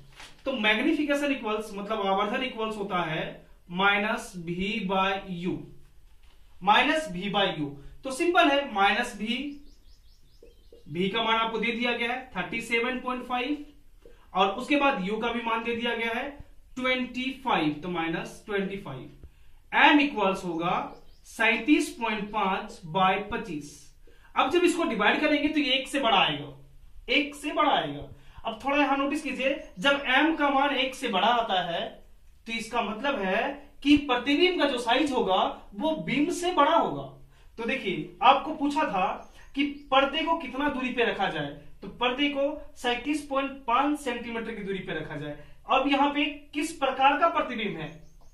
तो मैग्निफिकेशन इक्वल्स मतलब आवर्धन इक्वल्स होता है माइनस भी बाय यू। माइनस भी बाय यू तो सिंपल है, माइनस भी का मान आपको दे दिया गया है 37.5 और उसके बाद u का भी मान दे दिया गया है 25, तो माइनस 25। m इक्वल्स होगा 37.5 बाय 25। अब जब इसको डिवाइड करेंगे तो ये 1 से बड़ा आएगा, 1 से बड़ा आएगा। अब थोड़ा यहां नोटिस कीजिए, जब m का मान 1 से बड़ा आता है तो इसका मतलब है कि प्रतिबिंब का जो साइज होगा वो बिंब से बड़ा होगा। तो देखिए आपको पूछा था कि पर्दे को कितना दूरी पे रखा जाए, तो पर्दे को 37.5 सेंटीमीटर की दूरी पे रखा जाए। अब यहाँ पे किस प्रकार का प्रतिबिंब है,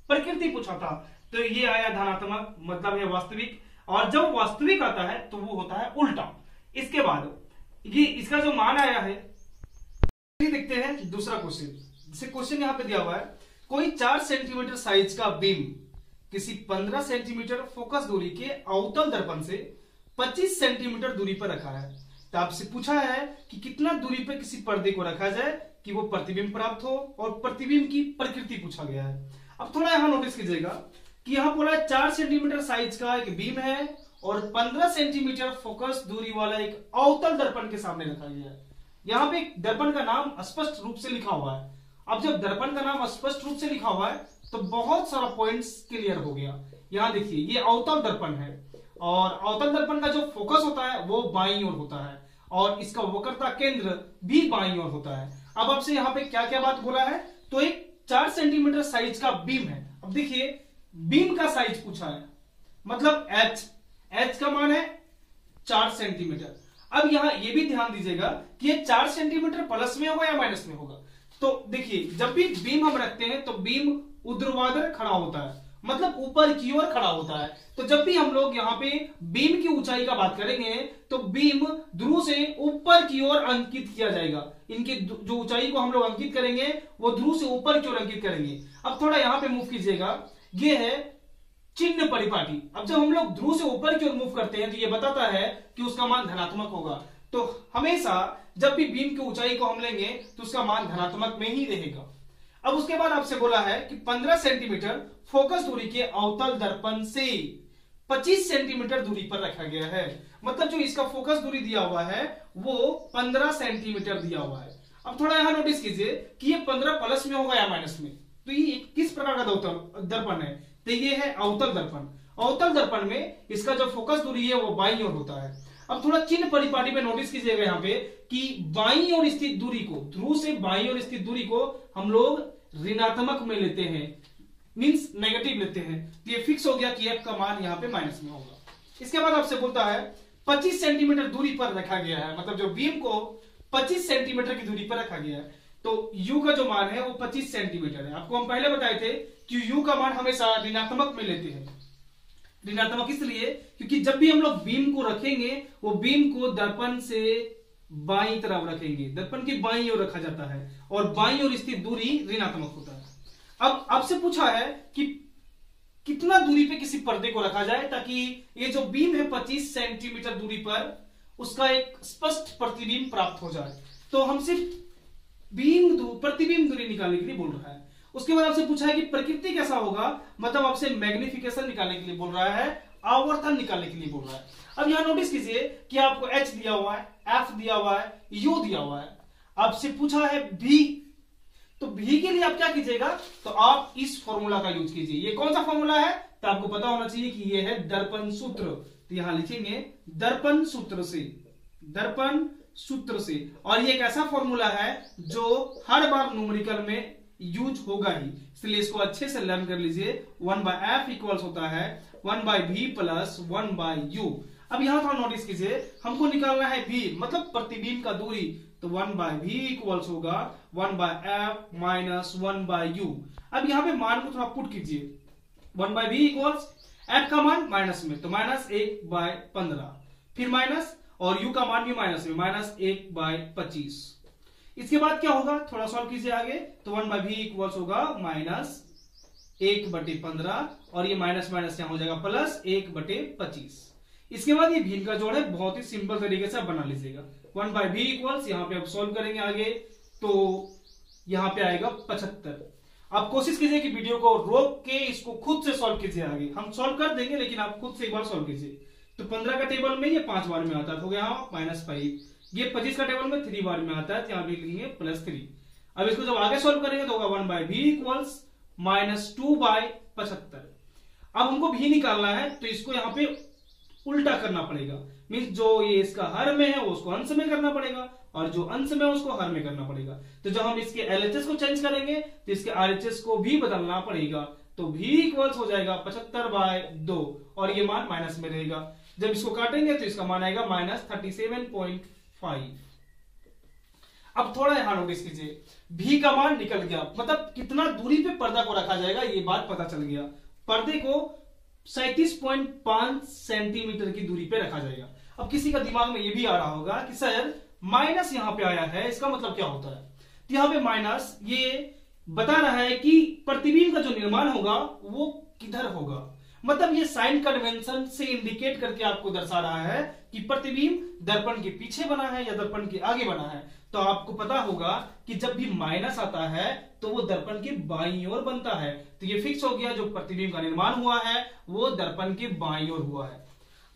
प्रकृति पूछा था, तो ये आया धनात्मक, मतलब है वास्तविक। और जब वास्तविक आता है तो वो होता है उल्टा। इसके बाद ये इसका जो मान आया है, देखते हैं दूसरा क्वेश्चन। जैसे क्वेश्चन यहाँ पे दिया हुआ है, कोई 4 सेंटीमीटर साइज का बीम किसी 15 सेंटीमीटर फोकस दूरी के अवतल दर्पण से 25 सेंटीमीटर दूरी पर रखा है। तो आपसे पूछा है कि कितना दूरी पर किसी पर्दे को रखा जाए कि वो प्रतिबिंब प्राप्त हो, और प्रतिबिंब की प्रकृति पूछा गया है। अब थोड़ा यहां नोटिस कीजिएगा कि यहां बोला 4 सेंटीमीटर साइज का एक बीम है और 15 सेंटीमीटर फोकस दूरी वाला एक अवतल दर्पण के सामने रखा गया है। यहाँ पे दर्पण का नाम स्पष्ट रूप से लिखा हुआ है। अब जब दर्पण का नाम स्पष्ट रूप से लिखा हुआ है तो बहुत सारा पॉइंट्स क्लियर हो गया। यहां देखिए ये अवतल दर्पण है और अवतल दर्पण का जो फोकस होता है वो बाईं ओर होता है और इसका वक्रता केंद्र भी बाईं ओर होता है। अब आपसे यहाँ पे क्या क्या बात बोला है, तो एक 4 सेंटीमीटर साइज का बीम है। अब देखिए बीम का साइज पूछा है, मतलब h का मान है 4 सेंटीमीटर। अब यहां ये भी ध्यान दीजिएगा कि ये 4 सेंटीमीटर प्लस में होगा या माइनस में होगा। तो देखिए जब भी बीम हम रखते हैं तो बीम ऊर्ध्वाधर खड़ा होता है, मतलब ऊपर की ओर खड़ा होता है। तो जब भी हम लोग यहाँ पे बीम की ऊंचाई का बात करेंगे तो बीम ध्रुव से ऊपर की ओर अंकित किया जाएगा। इनकी जो ऊंचाई को हम लोग अंकित करेंगे वो ध्रुव से ऊपर की ओर अंकित करेंगे। अब थोड़ा यहाँ पे मूव कीजिएगा, ये है चिन्ह परिपाटी। अब जब हम लोग ध्रुव से ऊपर की ओर मूव करते हैं तो ये बताता है कि उसका मान धनात्मक होगा। तो हमेशा जब भी बीम की ऊंचाई को हम लेंगे तो उसका मान धनात्मक में ही रहेगा। अब उसके बाद आपसे बोला है कि 15 सेंटीमीटर फोकस दूरी के अवतल दर्पण से 25 सेंटीमीटर दूरी पर रखा गया है। मतलब जो इसका फोकस दूरी दिया हुआ है वो 15 सेंटीमीटर दिया हुआ है। अब थोड़ा यहां नोटिस कीजिए कि ये 15 प्लस में होगा या माइनस में। तो ये किस प्रकार का दर्पण है, तो ये है अवतल दर्पण। अवतल दर्पण में इसका जो फोकस दूरी है वो बाईं ओर होता है। अब थोड़ा चिन्ह परिपाटी पे नोटिस कीजिएगा यहाँ पे कि बाईं ओर स्थित दूरी को, ध्रुव से बाईं ओर स्थित दूरी को हम लोग ऋणात्मक में लेते हैं, मींस नेगेटिव लेते हैं। तो ये फिक्स हो गया कि f का मान यहाँ पे माइनस में होगा। इसके बाद आपसे बोलता है 25 सेंटीमीटर दूरी पर रखा गया है, मतलब जो बीम को 25 सेंटीमीटर की दूरी पर रखा गया है। तो u का जो मान है वो 25 सेंटीमीटर है। आपको हम पहले बताए थे कि u का मान हमेशा ऋणात्मक में लेते हैं। ऋणात्मक इसलिए क्योंकि जब भी हम लोग बीम को रखेंगे वो बीम को दर्पण से बाईं तरफ रखेंगे, दर्पण की बाईं ओर रखा जाता है और बाईं ओर स्थित दूरी ऋणात्मक होता है। अब आपसे पूछा है कि कितना दूरी पे किसी पर्दे को रखा जाए ताकि ये जो बीम है 25 सेंटीमीटर दूरी पर उसका एक स्पष्ट प्रतिबिंब प्राप्त हो जाए। तो हम सिर्फ प्रतिबिंब दूरी निकालने के लिए बोल रहा है। उसके बाद आपसे पूछा है कि प्रकृति कैसा होगा, मतलब आपसे मैग्निफिकेशन निकालने के लिए बोल रहा है, आवर्तन निकालने के लिए बोल रहा है। अब यहां नोटिस कीजिए कि आपको h दिया हुआ है, f दिया हुआ है, u दिया हुआ है। आपसे पूछा है v, तो v के लिए आप क्या कीजिएगा, तो आप इस फॉर्मूला का यूज कीजिए। ये कौन सा फॉर्मूला है, तो आपको पता होना चाहिए कि ये है दर्पण सूत्र। तो यहां लिखेंगे दर्पण सूत्र से, दर्पण सूत्र से। और ये एक ऐसा फॉर्मूला है जो हर बार न्यूमेरिकल में यूज होगा ही, इसलिए इसको अच्छे से लर्न कर लीजिए। 1/f इक्वल्स होता है 1/v प्लस 1/u। अब यहां थोड़ा नोटिस कीजिए, हमको निकालना है v, मतलब प्रतिबिंब का दूरी। तो 1/v इक्वल्स होगा 1/f माइनस 1/u। अब यहाँ पे मान को थोड़ा पुट कीजिए, 1/v इक्वल्स f का मान माइनस में तो -1/15, फिर माइनस और u का मान भी माइनस में -1/25। इसके बाद क्या होगा, थोड़ा सॉल्व कीजिए आगे, तो 1/v इक्वल्स होगा -1/15 और ये माइनस माइनस यहां हो जाएगा +1/25। इसके बाद ये भिन्न का जोड़ है, बहुत ही सिंपल तरीके से आप बना लीजिएगा। 1/v इक्वल्स यहाँ पे आप सॉल्व करेंगे आगे तो यहाँ पे आएगा 75। आप कोशिश कीजिए कि वीडियो को रोक के इसको खुद से सॉल्व कीजिए, आगे हम सॉल्व कर देंगे लेकिन आप खुद से एक बार सॉल्व कीजिए। तो 15 का टेबल में ये 5 बार में आता है, तो हो गया -5। ये 25 का टेबल में 3 बार में आता है, तो यहाँ पे लिखेंगे +3। अब इसको जब आगे सॉल्व करेंगे तो होगा 1/v इक्वल्स -2/75। अब हमको भी निकालना है तो इसको यहाँ पे उल्टा करना पड़ेगा, मीन्स जो ये इसका हर में है वो उसको अंश में करना पड़ेगा और जो अंश में है उसको हर में करना पड़ेगा। तो जब हम इसके LHS को चेंज करेंगे तो इसके RHS को भी बदलना पड़ेगा, तो v इक्वल्स हो जाएगा 75/2 और ये मान माइनस में रहेगा। जब इसको काटेंगे तो इसका मान आएगा -37.5। अब थोड़ा यहां नोटिस कीजिए, v का मान निकल गया, मतलब कितना दूरी पे पर्दा को रखा जाएगा ये बात पता चल गया। पर्दे को 37.5 सेंटीमीटर की दूरी पे रखा जाएगा। अब किसी का दिमाग में ये भी आ रहा होगा कि सर माइनस यहां पे आया है, इसका मतलब क्या होता है? तो यहां पे माइनस ये बता रहा है कि प्रतिबिंब का जो निर्माण होगा वो किधर होगा, मतलब ये साइन कन्वेंशन से इंडिकेट करके आपको दर्शा रहा है कि प्रतिबिंब दर्पण के पीछे बना है या दर्पण के आगे बना है। तो आपको पता होगा कि जब भी माइनस आता है तो वो दर्पण के बाईं ओर बनता है, तो ये फिक्स हो गया, जो प्रतिबिंब का निर्माण हुआ है वो दर्पण के बाईं ओर हुआ है।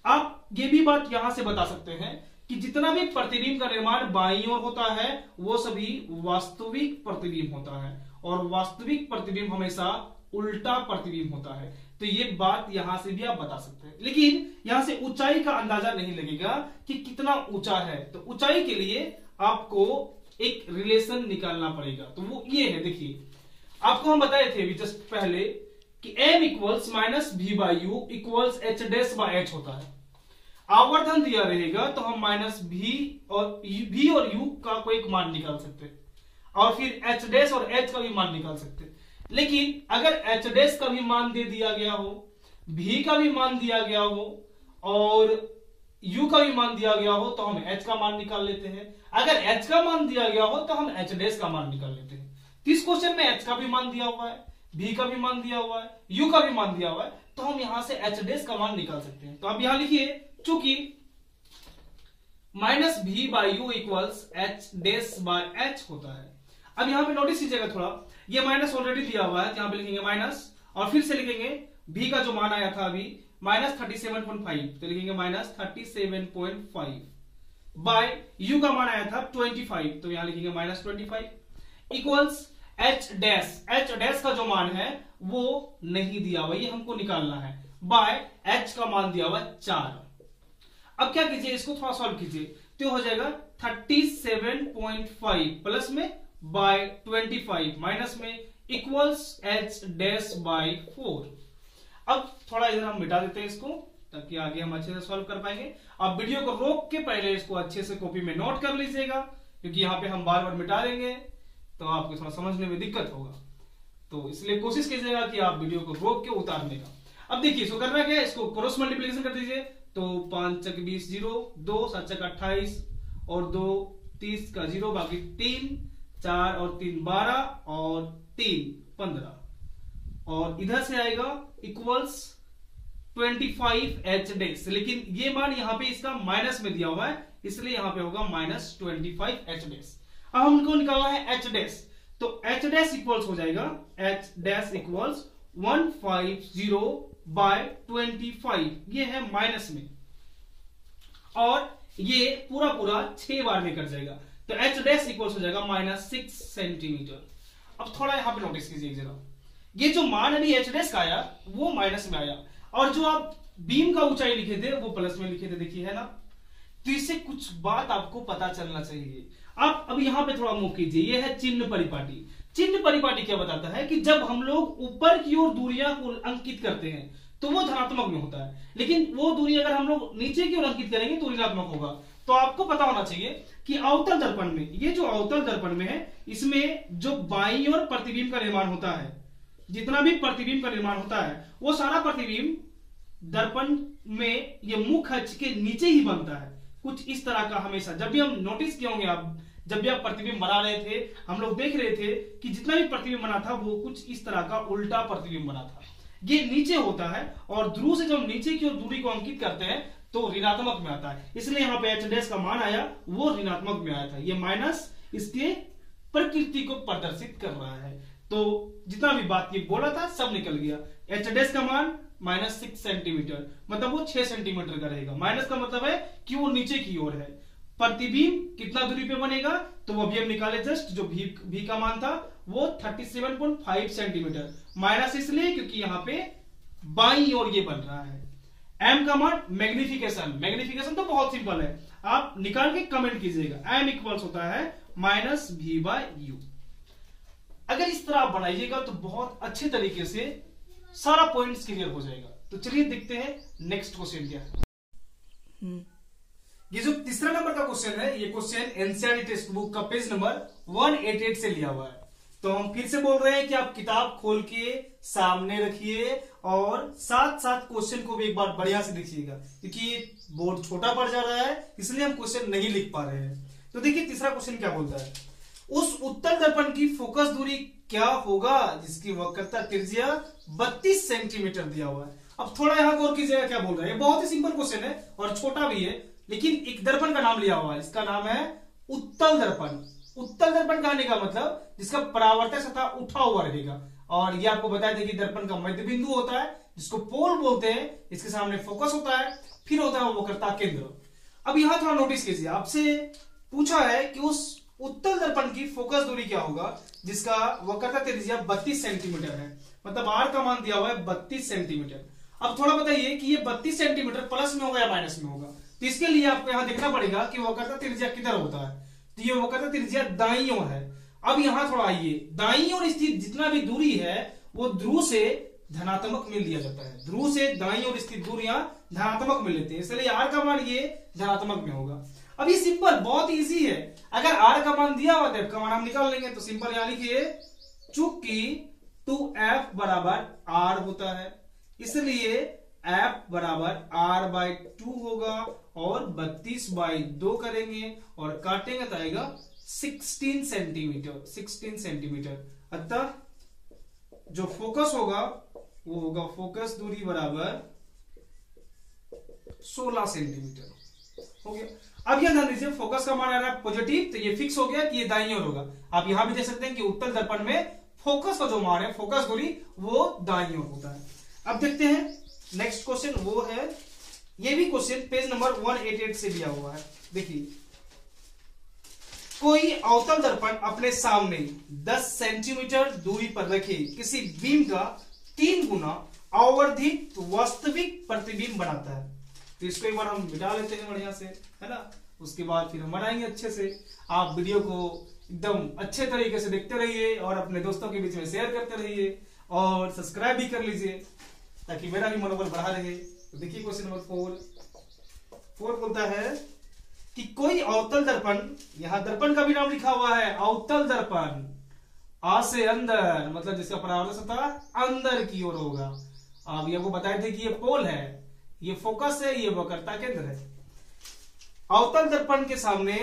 आप ये भी बात यहां से बता सकते हैं कि जितना भी प्रतिबिंब का निर्माण बाईं ओर होता है वो सभी वास्तविक प्रतिबिंब होता है और वास्तविक प्रतिबिंब हमेशा उल्टा प्रतिबिंब होता है। तो ये बात यहां से भी आप बता सकते हैं, लेकिन यहां से ऊंचाई का अंदाजा नहीं लगेगा कि कितना ऊंचा है। तो ऊंचाई के लिए आपको एक रिलेशन निकालना पड़ेगा, तो वो ये है, देखिए आपको हम बताए थे अभी जस्ट पहले कि m equals -v/u equals h' होता है। आवर्धन दिया रहेगा तो हम -v और u का कोई एक मान निकाल सकते हैं और फिर h' और h का भी मान निकाल सकते हैं। लेकिन अगर h' का भी मान दे दिया गया हो, v का भी मान दिया गया हो और u का भी मान दिया गया हो तो हम h का मान निकाल लेते हैं। अगर h का मान दिया गया हो तो हम h' का मान निकाल लेते हैं। इस क्वेश्चन में h का भी मान दिया हुआ है, v का भी मान दिया हुआ है, u का भी मान दिया हुआ है, तो हम यहां से h' का मान निकाल सकते हैं। तो आप यहां लिखिए, चूंकि -v/u इक्वल्स h' होता है। अब यहां पे नोटिस कीजिएगा थोड़ा, ये माइनस ऑलरेडी दिया हुआ है, यहां पे लिखेंगे माइनस और फिर से लिखेंगे v का जो मान आया था अभी -37.5, तो लिखेंगे -37.5 बाय u का मान आया था 25, तो यहां लिखेंगे -25 इक्वल्स h' का जो मान है वो नहीं दिया हुआ, ये हमको निकालना है, बाय h का मान दिया हुआ 4। अब क्या कीजिए, इसको थोड़ा सॉल्व कीजिए, तो हो जाएगा 37.5 प्लस में बाय 25 माइनस में इक्वल्स h'/4। अब थोड़ा इधर हम मिटा देते हैं इसको ताकि आगे हम अच्छे से सॉल्व कर पाएंगे। आप वीडियो को रोक के पहले इसको अच्छे से कॉपी में नोट कर लीजिएगा, क्योंकि यहाँ पे हम बार बार मिटा देंगे तो आपको थोड़ा समझने में दिक्कत होगा, तो इसलिए कोशिश कीजिएगा कि आप वीडियो को रोक के उतारने का। अब देखिए इसको करना क्या है, इसको क्रॉस मल्टीप्लिकेशन कर दीजिए, तो 5 × 20 0, 2 7 × 28 और 2 30 का 0, बाकी 3 4 और 3 12 और 3 15 और इधर से आएगा इक्वल्स 25h', लेकिन ये मान यहाँ पे इसका माइनस में दिया हुआ है इसलिए यहाँ पे होगा -25h'। अब हमको निकालना है h', तो h' इक्वल्स हो जाएगा h' इक्वल्स 150/25, ये है माइनस में और ये पूरा 6 बार में कट जाएगा, तो h' इक्वल्स हो जाएगा -6 सेंटीमीटर। अब थोड़ा यहां पे नोटिस कीजिए जरा, ये जो मान अभी h' का आया वो माइनस में आया और जो आप बीम का ऊंचाई लिखे थे वो प्लस में लिखे थे, देखिए है ना। तो इससे कुछ बात आपको पता चलना चाहिए। आप अब यहां पे थोड़ा मूव कीजिए, ये है चिन्ह परिपाटी। चिन्ह परिपाटी क्या बताता है कि जब हम लोग ऊपर की ओर दूरियां को अंकित करते हैं तो वो धनात्मक में होता है, लेकिन वो दूरी अगर हम लोग नीचे की ओर अंकित करेंगे तो ऋणात्मक होगा। तो आपको पता होना चाहिए कि अवतल दर्पण में, ये जो अवतल दर्पण में है, इसमें जो बाईं ओर प्रतिबिंब का निर्माण होता है, जितना भी प्रतिबिंब का निर्माण होता है, वो सारा प्रतिबिंब दर्पण में ये मुख्य अक्ष के नीचे ही बनता है। कुछ इस तरह का हमेशा, जब भी हम नोटिस किए होंगे आप, जब भी आप प्रतिबिंब बना रहे थे, हम लोग देख रहे थे कि जितना भी प्रतिबिंब बना था वो कुछ इस तरह का उल्टा प्रतिबिंब बना था। ये नीचे होता है और ध्रुव से जब नीचे की ओर दूरी को अंकित करते हैं तो ऋणात्मक में आता है, इसलिए यहाँ पे एच डैश का मान आया वो ऋणात्मक में आया था। ये माइनस इसके प्रकृति को प्रदर्शित कर रहा है। तो जितना भी बात ये बोला था सब निकल गया। एच डैश का मान -6 सेंटीमीटर, मतलब वो 6 सेंटीमीटर का रहेगा। माइनस का मतलब है कि वो नीचे की ओर है। प्रतिबिंब कितना दूरी पे बनेगा, तो वो भी हम निकाले जस्ट, जो भी का मान था वो 37.5 सेंटीमीटर। माइनस इसलिए क्योंकि यहाँ पे बाईं ओर ये बन रहा है। एम का मान मैग्निफिकेशन, मैग्निफिकेशन तो बहुत सिंपल है, आप निकाल के कमेंट कीजिएगा। एम इक्वल्स होता है -v/u। अगर इस तरह आप बनाइएगा तो बहुत अच्छे तरीके से सारा पॉइंट्स क्लियर हो जाएगा। तो चलिए देखते हैं नेक्स्ट क्वेश्चन क्या है। ये जो तीसरा नंबर का क्वेश्चन है, ये क्वेश्चन एनसीईआरटी टेक्स्ट बुक का पेज नंबर 188 से लिया हुआ है। तो हम फिर से बोल रहे हैं कि आप किताब खोल के सामने रखिए और साथ साथ क्वेश्चन को भी एक बार बढ़िया से देखिएगा, क्योंकि बोर्ड छोटा पड़ जा रहा है इसलिए हम क्वेश्चन नहीं लिख पा रहे हैं। तो देखिए तीसरा क्वेश्चन क्या बोलता है, उस उत्तल दर्पण की फोकस दूरी क्या होगा जिसकी वक्रता त्रिज्या 32 सेंटीमीटर दिया हुआ है। अब थोड़ा यहां गौर कीजिएगा क्या बोल रहा है। ये बहुत ही सिंपल क्वेश्चन है और छोटा भी है, लेकिन एक दर्पण का नाम लिया हुआ है, इसका नाम है उत्तल दर्पण। उत्तल दर्पण कहने का मतलब जिसका परावर्तक सतह उठा हुआ रहेगा। और ये आपको बताया था कि दर्पण का मध्य बिंदु होता है जिसको पोल बोलते हैं, इसके सामने फोकस होता है, फिर होता है वक्रता केंद्र। अब यहां थोड़ा नोटिस कीजिए, आपसे पूछा है कि उस उत्तल दर्पण की फोकस दूरी क्या होगा जिसका वक्रता त्रिज्या 32 सेंटीमीटर है, मतलब आर का मान दिया हुआ है 32 सेंटीमीटर। अब थोड़ा बताइए कि ये 32 सेंटीमीटर प्लस में होगा या माइनस में होगा। तो इसके लिए आपको यहां देखना पड़ेगा कि वक्रता त्रिज्या किधर होता है। तो ये वक्रता त्रिज्या दाईं ओर है। अब यहां थोड़ा आइए, दाईं ओर स्थित जितना भी दूरी है वो ध्रुव से धनात्मक में लिया जाता है। ध्रुव से दाईं ओर स्थित दूरियां धनात्मक में लेते हैं, इसलिए आर का मान ये धनात्मक में होगा। अब ये सिंपल, बहुत इजी है। अगर आर का मान दिया हुआ है, का मान हम निकाल लेंगे। तो सिंपल यहां लिखिए, चूंकि 2f बराबर r होता है इसलिए f बराबर r/2 होगा और 32/2 करेंगे और काटेंगे तो आएगा 16 सेंटीमीटर। 16 सेंटीमीटर। अतः जो फोकस होगा वो होगा फोकस दूरी बराबर 16 सेंटीमीटर हो गया। अब यह ध्यान दीजिए, फोकस का मान आ रहा है पॉजिटिव, तो ये फिक्स हो गया कि ये दाईं ओर होगा। आप यहां भी देख सकते हैं कि उत्तल दर्पण में फोकस का जो मान है, फोकस दूरी, वो दाईं ओर होता है। अब देखते हैं नेक्स्ट क्वेश्चन, वो है ये भी क्वेश्चन पेज नंबर 188 से लिया हुआ है। देखिए, कोई अवतल दर्पण अपने सामने 10 सेंटीमीटर दूरी पर रखे किसी बीम का 3 गुना आवर्धित वास्तविक प्रतिबिंब बनाता है। तो इसको एक बार हम मिटा लेते हैं बढ़िया से, है ना। उसके बाद फिर हम बनाएंगे अच्छे से। आप वीडियो को एकदम अच्छे तरीके से देखते रहिए और अपने दोस्तों के बीच में शेयर करते रहिए और सब्सक्राइब भी कर लीजिए ताकि मेरा भी मनोबल बढ़ा रहे। तो देखिए क्वेश्चन नंबर 4 बोलता है कि कोई अवतल दर्पण, यहां दर्पण का भी नाम लिखा हुआ है, अवतल दर्पण, आ से अंदर, मतलब जिसका परावर्तक सतह अंदर की ओर होगा। अब ये आपको बताए थे कि ये पोल है, ये फोकस है, ये वक्रता केंद्र है। अवतल दर्पण के सामने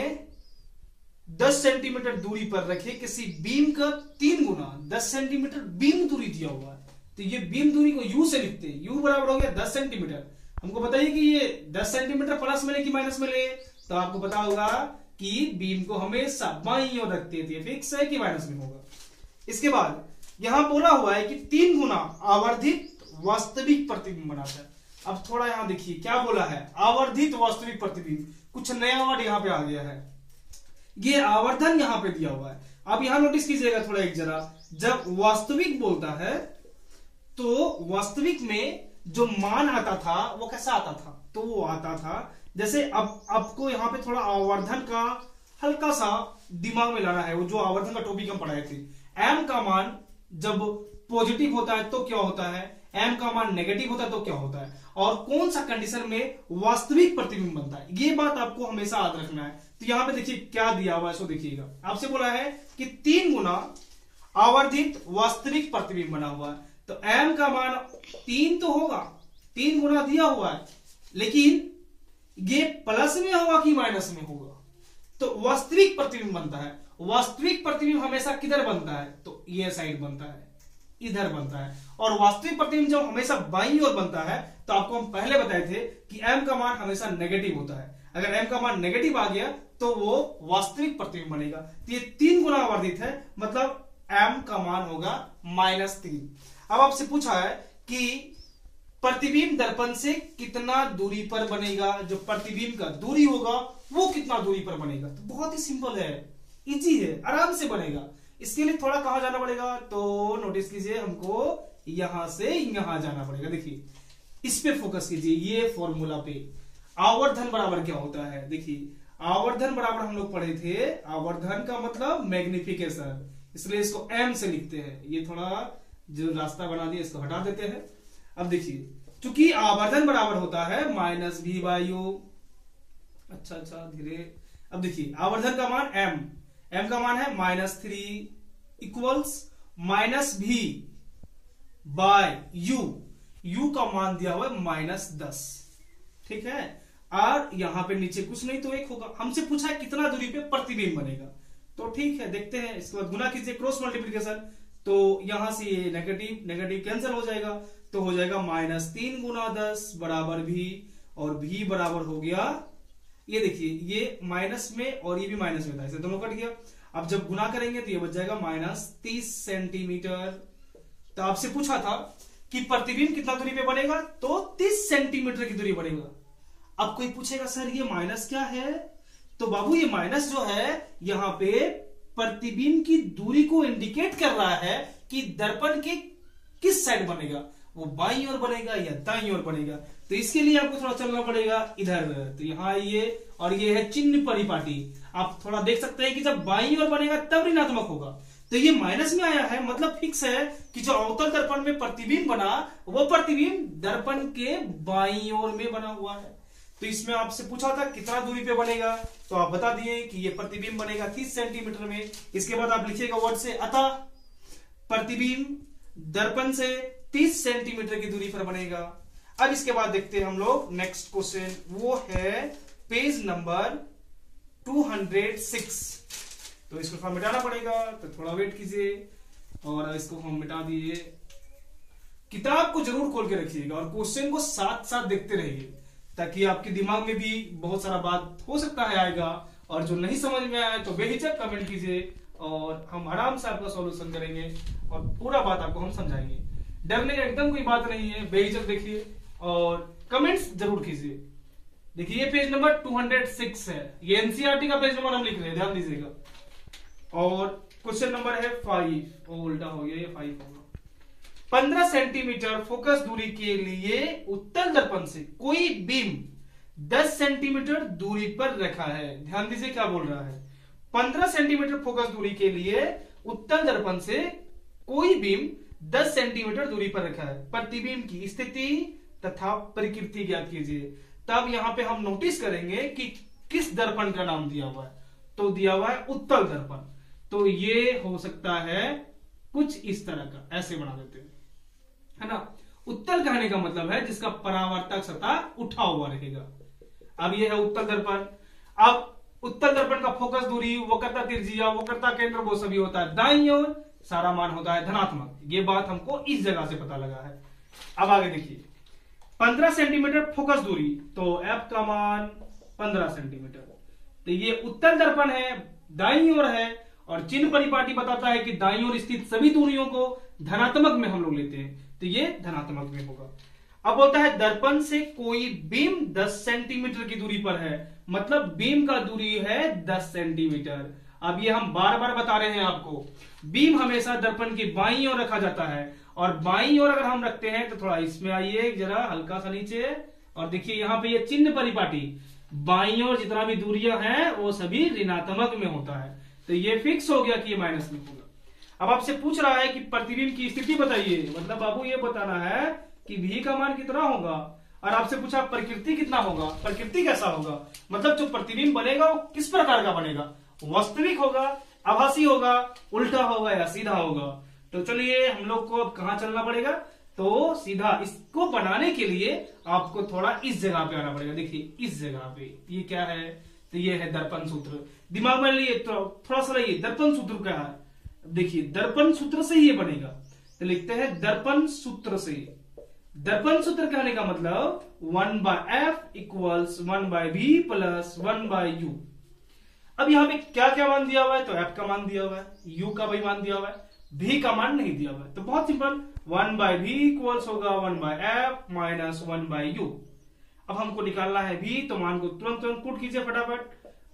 10 सेंटीमीटर दूरी पर रखे किसी बीम का 3 गुना 10 सेंटीमीटर बीम दूरी दिया हुआ है। तो ये बीम दूरी को यू से लिखते हैं, यू बराबर हो गया 10 सेंटीमीटर। हमको बताइए कि ये 10 सेंटीमीटर प्लस में ले कि माइनस में ले। तो आपको पता होगा कि बीम को हमेशा बाईं ओर रखते थे, फिक्स है कि माइनस में होगा। इसके बाद यहां बोला हुआ है कि 3 गुना आवर्धित वास्तविक प्रतिबिंब बनाता है। अब थोड़ा यहां देखिए क्या बोला है, आवर्धित वास्तविक प्रतिबिंब, कुछ नया वर्ड यहां पे आ गया है। ये आवर्धन यहां पे दिया हुआ है। अब यहां नोटिस कीजिएगा थोड़ा एक जरा, जब वास्तविक बोलता है तो वास्तविक में जो मान आता था वो कैसा आता था, तो वो आता था जैसे अब आपको यहां पे थोड़ा आवर्धन का हल्का सा दिमाग में लाना है। वो जो आवर्धन का टॉपिक हम पढ़ाए थे, एम का मान जब पॉजिटिव होता है तो क्या होता है, m का मान नेगेटिव होता है तो क्या होता है, और कौन सा कंडीशन में वास्तविक प्रतिबिंब बनता है, ये बात आपको हमेशा याद रखना है। तो यहां पे देखिए क्या दिया हुआ है, इसको देखिएगा, आपसे बोला है कि 3 गुना आवर्धित वास्तविक प्रतिबिंब बना हुआ है, तो m का मान 3 तो होगा, 3 गुना दिया हुआ है, लेकिन ये प्लस में होगा कि माइनस में होगा, तो वास्तविक प्रतिबिंब बनता है। वास्तविक प्रतिबिंब हमेशा किधर बनता है, तो ये साइड बनता है, इधर बनता है। और वास्तविक प्रतिबिंब जब हमेशा बाईं ओर बनता है तो आपको हम पहले बताए थे कि m का मान हमेशा नेगेटिव होता है। अगर m का मान नेगेटिव आ गया तो वो वास्तविक प्रतिबिंब बनेगा। तो ये 3 गुना आवर्धित है, मतलब m का मान होगा -3। अब आपसे पूछा है कि प्रतिबिंब दर्पण से कितना दूरी पर बनेगा, जो प्रतिबिंब का दूरी होगा वो कितना दूरी पर बनेगा। तो बहुत ही सिंपल है, इजी है, आराम से बनेगा। इसके लिए थोड़ा कहां जाना पड़ेगा, तो नोटिस कीजिए, हमको यहां से यहां जाना पड़ेगा। देखिए इस पे फोकस कीजिए, ये फॉर्मूला पे। आवर्धन बराबर क्या होता है, देखिए आवर्धन बराबर हम लोग पढ़े थे, आवर्धन का मतलब मैग्निफिकेशन, इसलिए इसको m से लिखते हैं। ये थोड़ा जो रास्ता बना दिया इसको हटा देते हैं। अब देखिए चूंकि आवर्धन बराबर होता है -v/u, अच्छा धीरे। अब देखिए आवर्धन का मान m का मान है -3 इक्वल्स -v/u, u का मान दिया हुआ है -10, ठीक है। और यहां पे नीचे कुछ नहीं तो 1 होगा। हमसे पूछा है कितना दूरी पे प्रतिबिंब बनेगा, तो ठीक है देखते हैं। इसके बाद गुना कीजिए, क्रॉस मल्टीप्लिकेशन, तो यहां से ये नेगेटिव नेगेटिव कैंसिल हो जाएगा, तो हो जाएगा -3 गुना 10 बराबर v, और v बराबर हो गया, ये देखिए ये माइनस में और ये भी माइनस में था, इसे दोनों कट गया। अब जब गुना करेंगे तो ये बच जाएगा -30 सेंटीमीटर। तो आपसे पूछा था कि प्रतिबिंब कितना दूरी पे बनेगा, तो 30 सेंटीमीटर की दूरी बनेगा। अब कोई पूछेगा सर ये माइनस क्या है, तो बाबू ये माइनस जो है यहां पे प्रतिबिंब की दूरी को इंडिकेट कर रहा है कि दर्पण के किस साइड बनेगा, वो बाईं ओर बनेगा या दाईं ओर बनेगा। तो इसके लिए आपको थोड़ा चलना पड़ेगा इधर, तो यहाँ ये और ये है चिन्ह परिपाटी। आप थोड़ा देख सकते हैं कि जब बाईं ओर बनेगा तब ऋणात्मक होगा, तो ये माइनस में आया है, मतलब फिक्स है कि जो अवतल दर्पण में प्रतिबिंब बना वो प्रतिबिंब दर्पण के बाईं ओर में बना हुआ है। तो इसमें आपसे पूछा था कितना दूरी पे बनेगा, तो आप बता दिए कि ये प्रतिबिंब बनेगा 30 सेंटीमीटर में। इसके बाद आप लिखिएगा वर्ड से, अतः प्रतिबिंब दर्पण से 30 सेंटीमीटर की दूरी पर बनेगा। अब इसके बाद देखते हैं हम लोग नेक्स्ट क्वेश्चन, वो है पेज नंबर 206। तो इसको थोड़ा मिटाना पड़ेगा, तो थोड़ा वेट कीजिए और इसको हम मिटा दिए। किताब को जरूर खोल के रखिएगा और क्वेश्चन को साथ साथ देखते रहिए, ताकि आपके दिमाग में भी बहुत सारा बात हो सकता है आएगा, और जो नहीं समझ में आए तो बेहिचक कमेंट कीजिए और हम आराम से आपका सॉल्यूशन करेंगे और पूरा बात आपको हम समझाएंगे। डरने का एकदम कोई बात नहीं है, बेहिचक देखिए और कमेंट्स जरूर कीजिए। देखिए ये पेज नंबर 206 है, ये एनसीईआरटी का पेज नंबर हम लिख रहे हैं, ध्यान दीजिएगा। और क्वेश्चन नंबर है 5, उल्टा हो गया, ये 5 होगा। 15 सेंटीमीटर फोकस दूरी के लिए उत्तल दर्पण से कोई बीम 10 सेंटीमीटर दूरी पर रखा है। ध्यान दीजिए क्या बोल रहा है, 15 सेंटीमीटर फोकस दूरी के लिए उत्तल दर्पण से कोई बीम 10 सेंटीमीटर दूरी पर रखा है। प्रतिबिंब की स्थिति तथा प्रकृति ज्ञात कीजिए। तब यहां पे हम नोटिस करेंगे कि किस दर्पण का नाम दिया हुआ है, तो दिया हुआ है उत्तल दर्पण। तो ये हो सकता है कुछ इस तरह का, ऐसे बना देते हैं, है ना। उत्तल कहने का मतलब है जिसका परावर्तक सतह उठा हुआ रहेगा। अब ये है उत्तल दर्पण। अब उत्तल दर्पण का फोकस दूरी, वक्रता त्रिज्या, वक्रता केंद्र, वो सभी होता है दाईं ओर, सारा मान होता है धनात्मक। ये बात हमको इस जगह से पता लगा है। अब आगे देखिए 15 सेंटीमीटर फोकस दूरी, तो एफ का मान 15 सेंटीमीटर। तो ये उत्तल दर्पण है, दाईं ओर है, और चिन्ह परिपाटी बताता है कि दाईं ओर स्थित सभी दूरियों को धनात्मक में हम लोग लेते हैं, तो ये धनात्मक में होगा। अब बोलता है दर्पण से कोई बीम 10 सेंटीमीटर की दूरी पर है, मतलब बीम का दूरी है 10 सेंटीमीटर। अब ये हम बार बार बता रहे हैं आपको, बीम हमेशा दर्पण की बाईं ओर रखा जाता है, और बाईं ओर अगर हम रखते हैं तो थोड़ा इसमें आइए जरा हल्का सा नीचे, और देखिए यहां पे ये चिन्ह परिपाटी, बाईं ओर जितना भी दूरियां हैं वो सभी ऋणात्मक में होता है, तो ये फिक्स हो गया कि ये माइनस में होगा। अब आपसे पूछ रहा है कि प्रतिबिंब की स्थिति बताइए, मतलब बाबू ये बताना है कि V का मान कितना होगा, और आपसे पूछा प्रकृति कितना होगा, प्रकृति कैसा होगा, मतलब जो प्रतिबिंब बनेगा वो किस प्रकार का बनेगा, वास्तविक होगा, आभासी होगा, उल्टा होगा या सीधा होगा। तो चलिए हम लोग को अब कहां चलना पड़ेगा, तो सीधा इसको बनाने के लिए आपको थोड़ा इस जगह पे आना पड़ेगा। देखिए इस जगह पे ये क्या है, तो ये है दर्पण सूत्र। दिमाग में लिए थोड़ा सा ये दर्पण सूत्र क्या है, देखिए दर्पण सूत्र से ही ये बनेगा, तो लिखते हैं दर्पण सूत्र से। दर्पण सूत्र कहने का मतलब 1/f equals 1/v plus 1/u। अब यहां पे क्या क्या मान दिया हुआ है, तो f का मान दिया हुआ है, u का भी मान दिया हुआ है, v का मान नहीं दिया हुआ है। तो बहुत सिंपल 1/v इक्वल्स होगा 1/f माइनस 1/u। अब हमको निकालना है v, तो मान को तुरंत तुरंत पुट कीजिए फटाफट,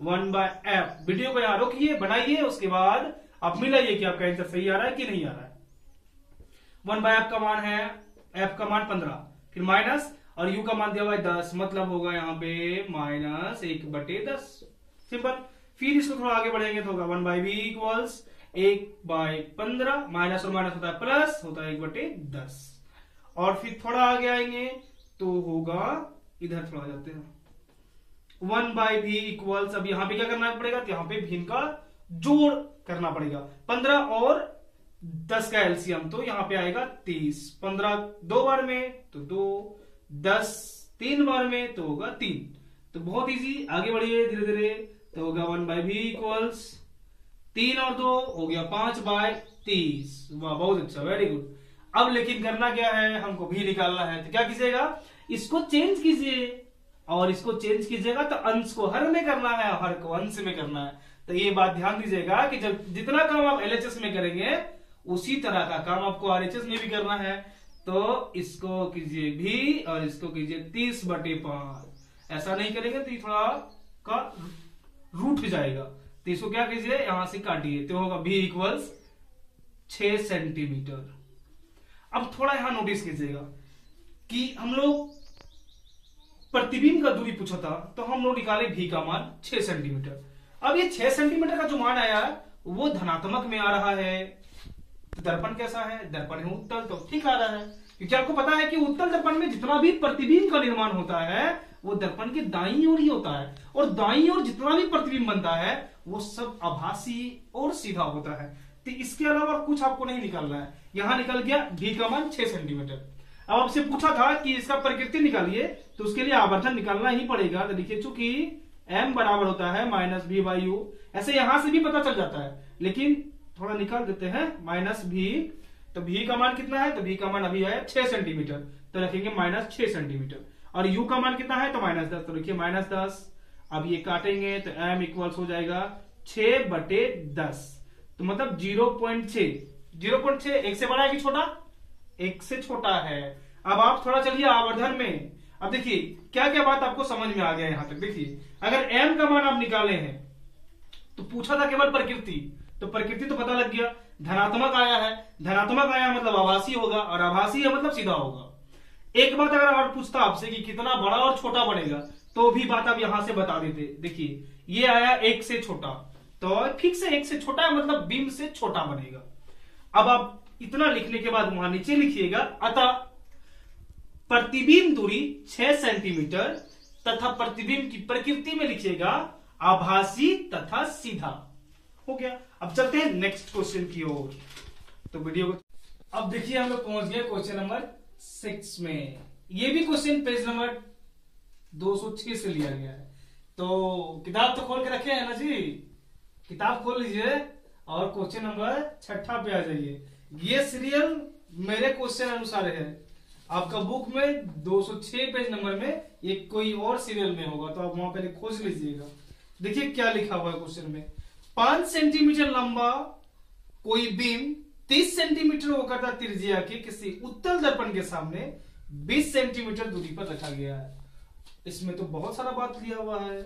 1/f। वीडियो को यहां रोकिए, बनाइए, उसके बाद आप मिलाइए कि आपका आंसर सही आ रहा है कि नहीं आ रहा है। 1/f का मान है, f का मान 15, फिर माइनस और u का मान दिया हुआ है 10, मतलब होगा यहाँ पे माइनस 1/10। सिंपल। फिर इसको थोड़ा आगे बढ़ेंगे तो होगा 1/v इक्वल्स 1/15, माइनस और माइनस होता है प्लस, होता है 1/10। और फिर थोड़ा आगे आएंगे तो होगा, इधर थोड़ा जाते हैं, 1/v इक्वल्स, अब यहाँ पे क्या करना पड़ेगा, तो यहाँ पे भिन्न का जोड़ करना पड़ेगा, 15 और 10 का एलसीएम, तो यहाँ पे आएगा 30। 15 दो बार में तो 2, 10 3 बार में तो होगा 3। तो बहुत इजी, आगे बढ़िए धीरे धीरे, तो होगा 1/v इक्वल्स 3 और 2 हो गया 5/30। वाह बहुत अच्छा, वेरी गुड। अब लेकिन करना क्या है, हमको भी निकालना है, तो क्या कीजिएगा, इसको चेंज कीजिए, और इसको चेंज कीजिएगा तो अंश को हर में करना है, हर को अंश में करना है। तो ये बात ध्यान दीजिएगा कि जब जितना काम आप एलएचएस में करेंगे उसी तरह का काम आपको आरएचएस में भी करना है। तो इसको कीजिए भी और इसको कीजिए 30/5। ऐसा नहीं करेंगे तो ये थोड़ा का रूट जाएगा, तो इसको क्या कीजिए, यहां से काटिए, तो होगा v इक्वल्स 6 सेंटीमीटर। अब थोड़ा यहां नोटिस कीजिएगा कि हम लोग प्रतिबिंब का दूरी पूछा था, तो हम लोग निकाले v का मान 6 सेंटीमीटर। अब ये 6 सेंटीमीटर का जो मान आया वो धनात्मक में आ रहा है, तो दर्पण कैसा है, दर्पण है उत्तल, तो ठीक आ रहा है, क्योंकि आपको पता है कि उत्तल दर्पण में जितना भी प्रतिबिंब का निर्माण होता है वो दर्पण के दाईं ओर ही होता है, और दाईं ओर जितना भी प्रतिबिंब बनता है वो सब आभासी और सीधा होता है। तो इसके अलावा कुछ आपको नहीं निकालना है। यहां निकल गया v का मान 6 सेंटीमीटर। अब आपसे पूछा था कि इसका प्रकृति निकालिए, तो उसके लिए आवर्धन निकालना ही पड़ेगा। तो देखिए चूंकि m बराबर होता है -v/u, ऐसे यहां से भी पता चल जाता है, लेकिन थोड़ा निकाल देते हैं -v। तो v का मान कितना है, तो v का मान अभी है 6 सेंटीमीटर, तो रखेंगे -6 सेंटीमीटर। और u का मान कितना है, तो -10, तो लिखिए -10। अब ये काटेंगे तो m इक्वल्स हो जाएगा 6/10, तो मतलब 0.6। 0.6 एक से बड़ा है कि छोटा, एक से छोटा है। अब आप थोड़ा चलिए आवर्धन में। अब देखिए क्या क्या बात आपको समझ में आ गया यहां तक। देखिए अगर m का मान आप निकाले हैं तो पूछा था केवल प्रकृति, तो प्रकृति तो पता लग गया, धनात्मक आया है, धनात्मक आया मतलब आभासी होगा, और आभासी है मतलब सीधा होगा। एक बात अगर और पूछता आपसे कि कितना बड़ा और छोटा बनेगा, तो भी बात आप यहां से बता देते। देखिए ये आया 1 से छोटा, तो फिक्स है 1 से छोटा है मतलब बीम से छोटा बनेगा। अब आप इतना लिखने के बाद वहां नीचे लिखिएगा, अतः प्रतिबिंब दूरी 6 सेंटीमीटर तथा प्रतिबिंब की प्रकृति में लिखिएगा आभासी तथा सीधा। हो गया। अब चलते हैं नेक्स्ट क्वेश्चन की ओर। तो वीडियो को अब देखिए हम लोग पहुंच गए क्वेश्चन नंबर 6 में। ये भी क्वेश्चन पेज नंबर 206 से लिया गया है। तो किताब तो खोल के रखे हैं ना जी, किताब खोल लीजिए और क्वेश्चन नंबर 6 पे आ जाइए। ये सीरियल मेरे क्वेश्चन अनुसार है, आपका बुक में 206 पेज नंबर में एक कोई और सीरियल में होगा, तो आप वहां पहले खोज लीजिएगा। देखिए क्या लिखा हुआ है क्वेश्चन में, 5 सेंटीमीटर लंबा कोई बीम 30 सेंटीमीटर वक्रता त्रिज्या के किसी उत्तल दर्पण के सामने 20 सेंटीमीटर दूरी पर रखा गया है। इसमें तो बहुत सारा बात लिया हुआ है,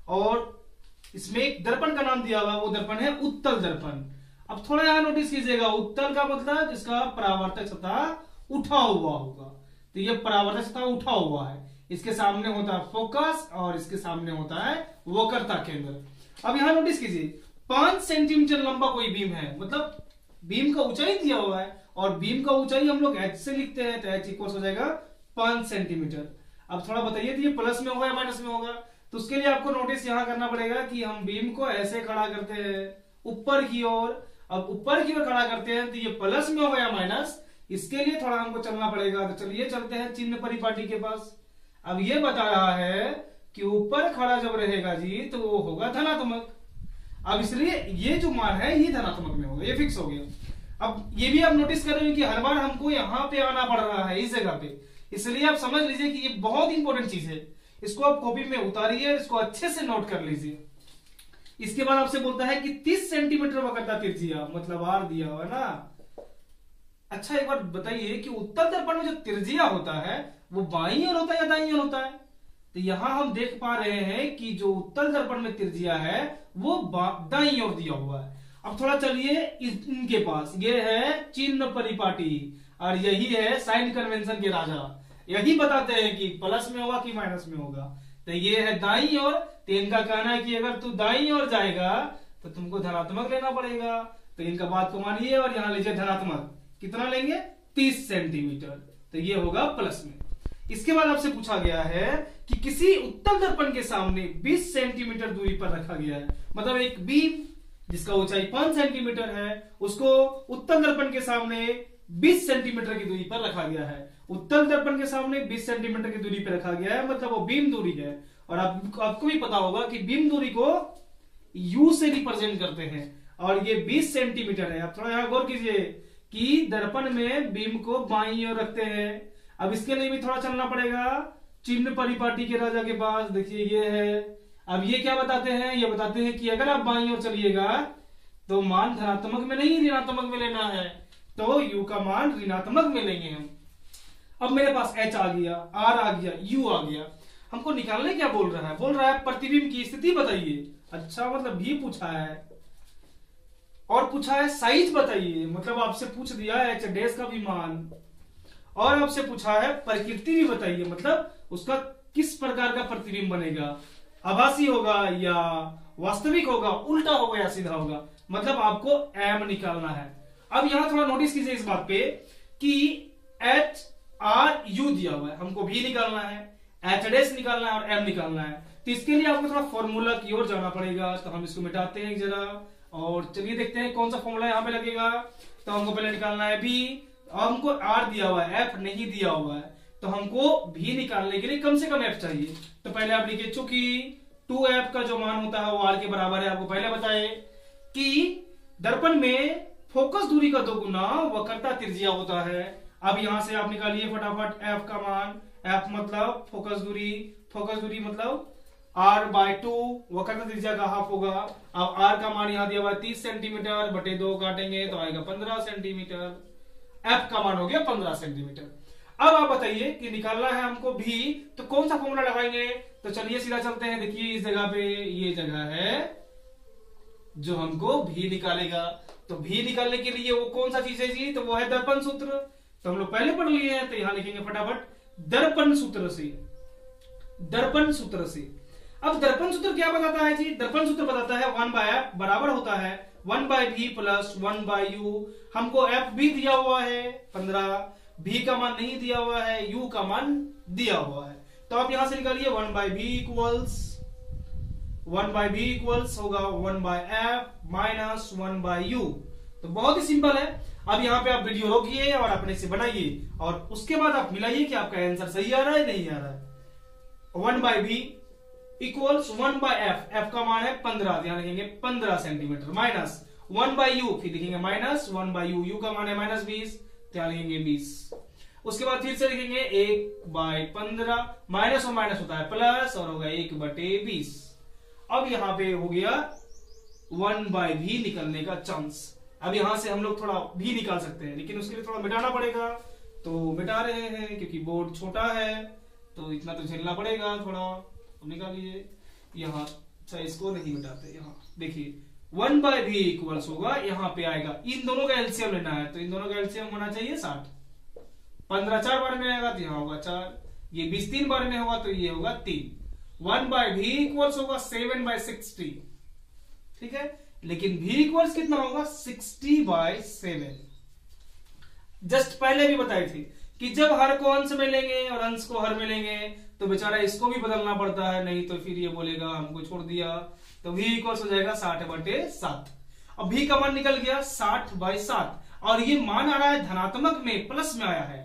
और इसमें एक दर्पण का नाम दिया हुआ है, वो दर्पण है उत्तल दर्पण। अब थोड़ा यहां नोटिस कीजिएगा, उत्तल का मतलब जिसका परावर्तक सतह उठा हुआ होगा, तो ये परावर्तक सतह उठा हुआ है, इसके सामने होता है फोकस और इसके सामने होता है वक्रता केंद्र। अब यहां नोटिस कीजिए 5 सेंटीमीटर लंबा कोई बीम है, मतलब बीम का ऊंचाई दिया हुआ है और बीम का ऊंचाई हम लोग h से लिखते हैं, तो h इक्वल हो जाएगा 5 सेंटीमीटर। अब थोड़ा बताइए तो ये प्लस में होगा या माइनस में होगा? तो उसके लिए आपको नोटिस यहां करना पड़ेगा कि हम बीम को ऐसे खड़ा करते हैं ऊपर की ओर। अब ऊपर की ओर खड़ा करते हैं तो ये प्लस में होगा या माइनस, इसके लिए थोड़ा हमको चलना पड़ेगा। तो चलिए चलते हैं चिन्ह परिपाटी के पास। अब ये बता रहा है कि ऊपर खड़ा जब रहेगा जी तो वो होगा धनात्मक। अब इसलिए ये जो मान है ये धनात्मक में होगा, ये फिक्स हो गया। अब ये भी आप नोटिस कर रहे हो कि हर बार हमको यहाँ पे आना पड़ रहा है इस जगह पे, इसलिए आप समझ लीजिए कि ये बहुत इंपॉर्टेंट चीज है। इसको आप कॉपी में उतारिए, इसको अच्छे से नोट कर लीजिए। इसके बाद आपसे बोलता है कि 30 सेंटीमीटर वक्रता त्रिज्या, मतलब आर दिया हुआ है ना। अच्छा एक बार बताइए कि उत्तल दर्पण में जो त्रिज्या होता है वो बाईं ओर होता है या दाईं ओर होता है? तो यहां हम देख पा रहे हैं कि जो उत्तल दर्पण में त्रिज्या है वो दाईं ओर दिया हुआ है। अब थोड़ा चलिए इनके पास, ये है चिन्ह परिपाटी और यही है साइन कन्वेंशन के राजा। यही बताते हैं कि प्लस में होगा कि माइनस में होगा। तो ये है दाईं ओर, तो इनका कहना है कि अगर तू दाईं ओर जाएगा तो तुमको धनात्मक लेना पड़ेगा। तो इनका बात को मानिए और यहां लीजिए धनात्मक, कितना लेंगे 30 सेंटीमीटर, तो ये होगा प्लस में। इसके बाद आपसे पूछा गया है कि किसी उत्तल दर्पण के सामने 20 सेंटीमीटर दूरी पर रखा गया है, मतलब एक बीम जिसका ऊंचाई 5 सेंटीमीटर है उसको उत्तल दर्पण के सामने 20 सेंटीमीटर की दूरी पर रखा गया है। उत्तल दर्पण के सामने 20 सेंटीमीटर की दूरी पर रखा गया है, मतलब वो बीम दूरी है। और आपको भी पता होगा कि बीम दूरी को यू से रिप्रेजेंट करते हैं और ये 20 सेंटीमीटर है। आप थोड़ा यहां गौर कीजिए कि दर्पण में बीम को बाईं ओर रखते हैं। अब इसके लिए भी थोड़ा चलना पड़ेगा चिन्ह परिपाटी के राजा के पास। देखिए ये है। अब ये क्या बताते हैं? ये बताते हैं कि अगर आप बाईं ओर चलिएगा तो मान धनात्मक में नहीं ऋणात्मक में लेना है, तो u का मान ऋणात्मक में लेंगे हम। अब मेरे पास h आ गया, r आ गया, u आ गया। हमको निकालने क्या बोल रहा है? बोल रहा है प्रतिबिंब की स्थिति बताइए। अच्छा, मतलब भी पूछा है और पूछा है साइज बताइए, मतलब आपसे पूछ दिया है h डैश का भी मान, और आपसे पूछा है प्रकृति भी बताइए, मतलब उसका किस प्रकार का प्रतिबिंब बनेगा, आभासी होगा या वास्तविक होगा, उल्टा होगा या सीधा होगा, मतलब आपको m निकालना है। अब यहां थोड़ा नोटिस कीजिए इस बात पे कि h r u दिया हुआ है, हमको भी निकालना है, h डैश निकालना है और m निकालना है। तो इसके लिए आपको थोड़ा फॉर्मूला की ओर जाना पड़ेगा। तो हम इसको मिटाते हैं जरा और चलिए देखते हैं कौन सा फॉर्मूला यहां पे लगेगा। तो हमको पहले निकालना है भी, हमको r दिया हुआ है, f नहीं दिया हुआ है, तो हमको भी निकालने के लिए कम से कम f चाहिए। तो पहले आप लिखिए, चूंकि 2f का जो मान होता है वो r के बराबर है। आपको पहले बताए कि दर्पण में फोकस दूरी का 2 गुना वक्रता त्रिज्या होता है। अब यहां से आप निकालिए फटाफट f का मान। f मतलब फोकस दूरी मतलब r/2, वक्रता त्रिज्या का हाफ होगा। अब r का मान यहां दिया हुआ है 30 सेंटीमीटर, बटे 2 काटेंगे तो आएगा 15 सेंटीमीटर। f का मान हो गया 15 सेंटीमीटर। अब आप बताइए कि निकालना है हमको भी, तो कौन सा फॉर्मूला लगाएंगे? तो चलिए सीधा चलते हैं। देखिए इस जगह पे ये जगह है जो हमको भी निकालेगा। तो भी निकालने के लिए वो कौन सा चीज है जी? तो वो है दर्पण सूत्र। तो हम लोग पहले पढ़ लिए हैं, तो यहां लिखेंगे फटाफट दर्पण सूत्र से। दर्पण सूत्र से अब दर्पण सूत्र क्या बताता है जी? दर्पण सूत्र बताता है 1/f बराबर होता है 1/v प्लस 1/u। हमको f भी दिया हुआ है 15, v का मान नहीं दिया हुआ है, u का मान दिया हुआ है। तो आप यहां से निकालिए 1/v इक्वल्स होगा 1/f माइनस 1/u। तो बहुत ही सिंपल है। अब यहाँ पे आप वीडियो रोकिए और अपने से बनाइए और उसके बाद आप मिलाइए कि आपका आंसर सही आ रहा है नहीं आ रहा है। 1/v इक्वल्स 1/f, f का मान है 15, ध्यान रखेंगे 15 सेंटीमीटर, माइनस 1/u, फिर लिखेंगे माइनस 1/u, u का मान है -20, ध्यान रखेंगे 20। उसके बाद फिर से लिखेंगे 1/15, माइनस और माइनस होता है प्लस और होगा 1/20। अब यहाँ पे हो गया 1/v निकलने का चांस। अब यहां से हम लोग थोड़ा भी निकाल सकते हैं, लेकिन उसके लिए थोड़ा मिटाना पड़ेगा। तो मिटा रहे हैं क्योंकि बोर्ड छोटा है तो इतना तो झेलना पड़ेगा थोड़ा। तो निकालिए यहाँ, अच्छा इसको नहीं मिटाते। यहाँ देखिए 1/v इक्वल्स होगा, यहाँ पे आएगा, इन दोनों का एलसीएम लेना है तो इन दोनों का एलसीएम होना चाहिए 60। 15 4 बार में आएगा तो यहाँ होगा 4, ये 20 3 बार में होगा तो ये होगा 3। 1/v इक्वल्स होगा 7/60। ठीक है, लेकिन v इक्वल्स कितना होगा 60/7। जस्ट पहले भी बताई थी कि जब हर को अंश में लेंगे और अंश को हर में लेंगे तो बेचारा इसको भी बदलना पड़ता है, नहीं तो फिर ये बोलेगा हमको छोड़ दिया। तो v इक्वल्स हो जाएगा 60/7। अब v का मान निकल गया 60/7 और ये मान आ रहा है धनात्मक में, प्लस में आया है।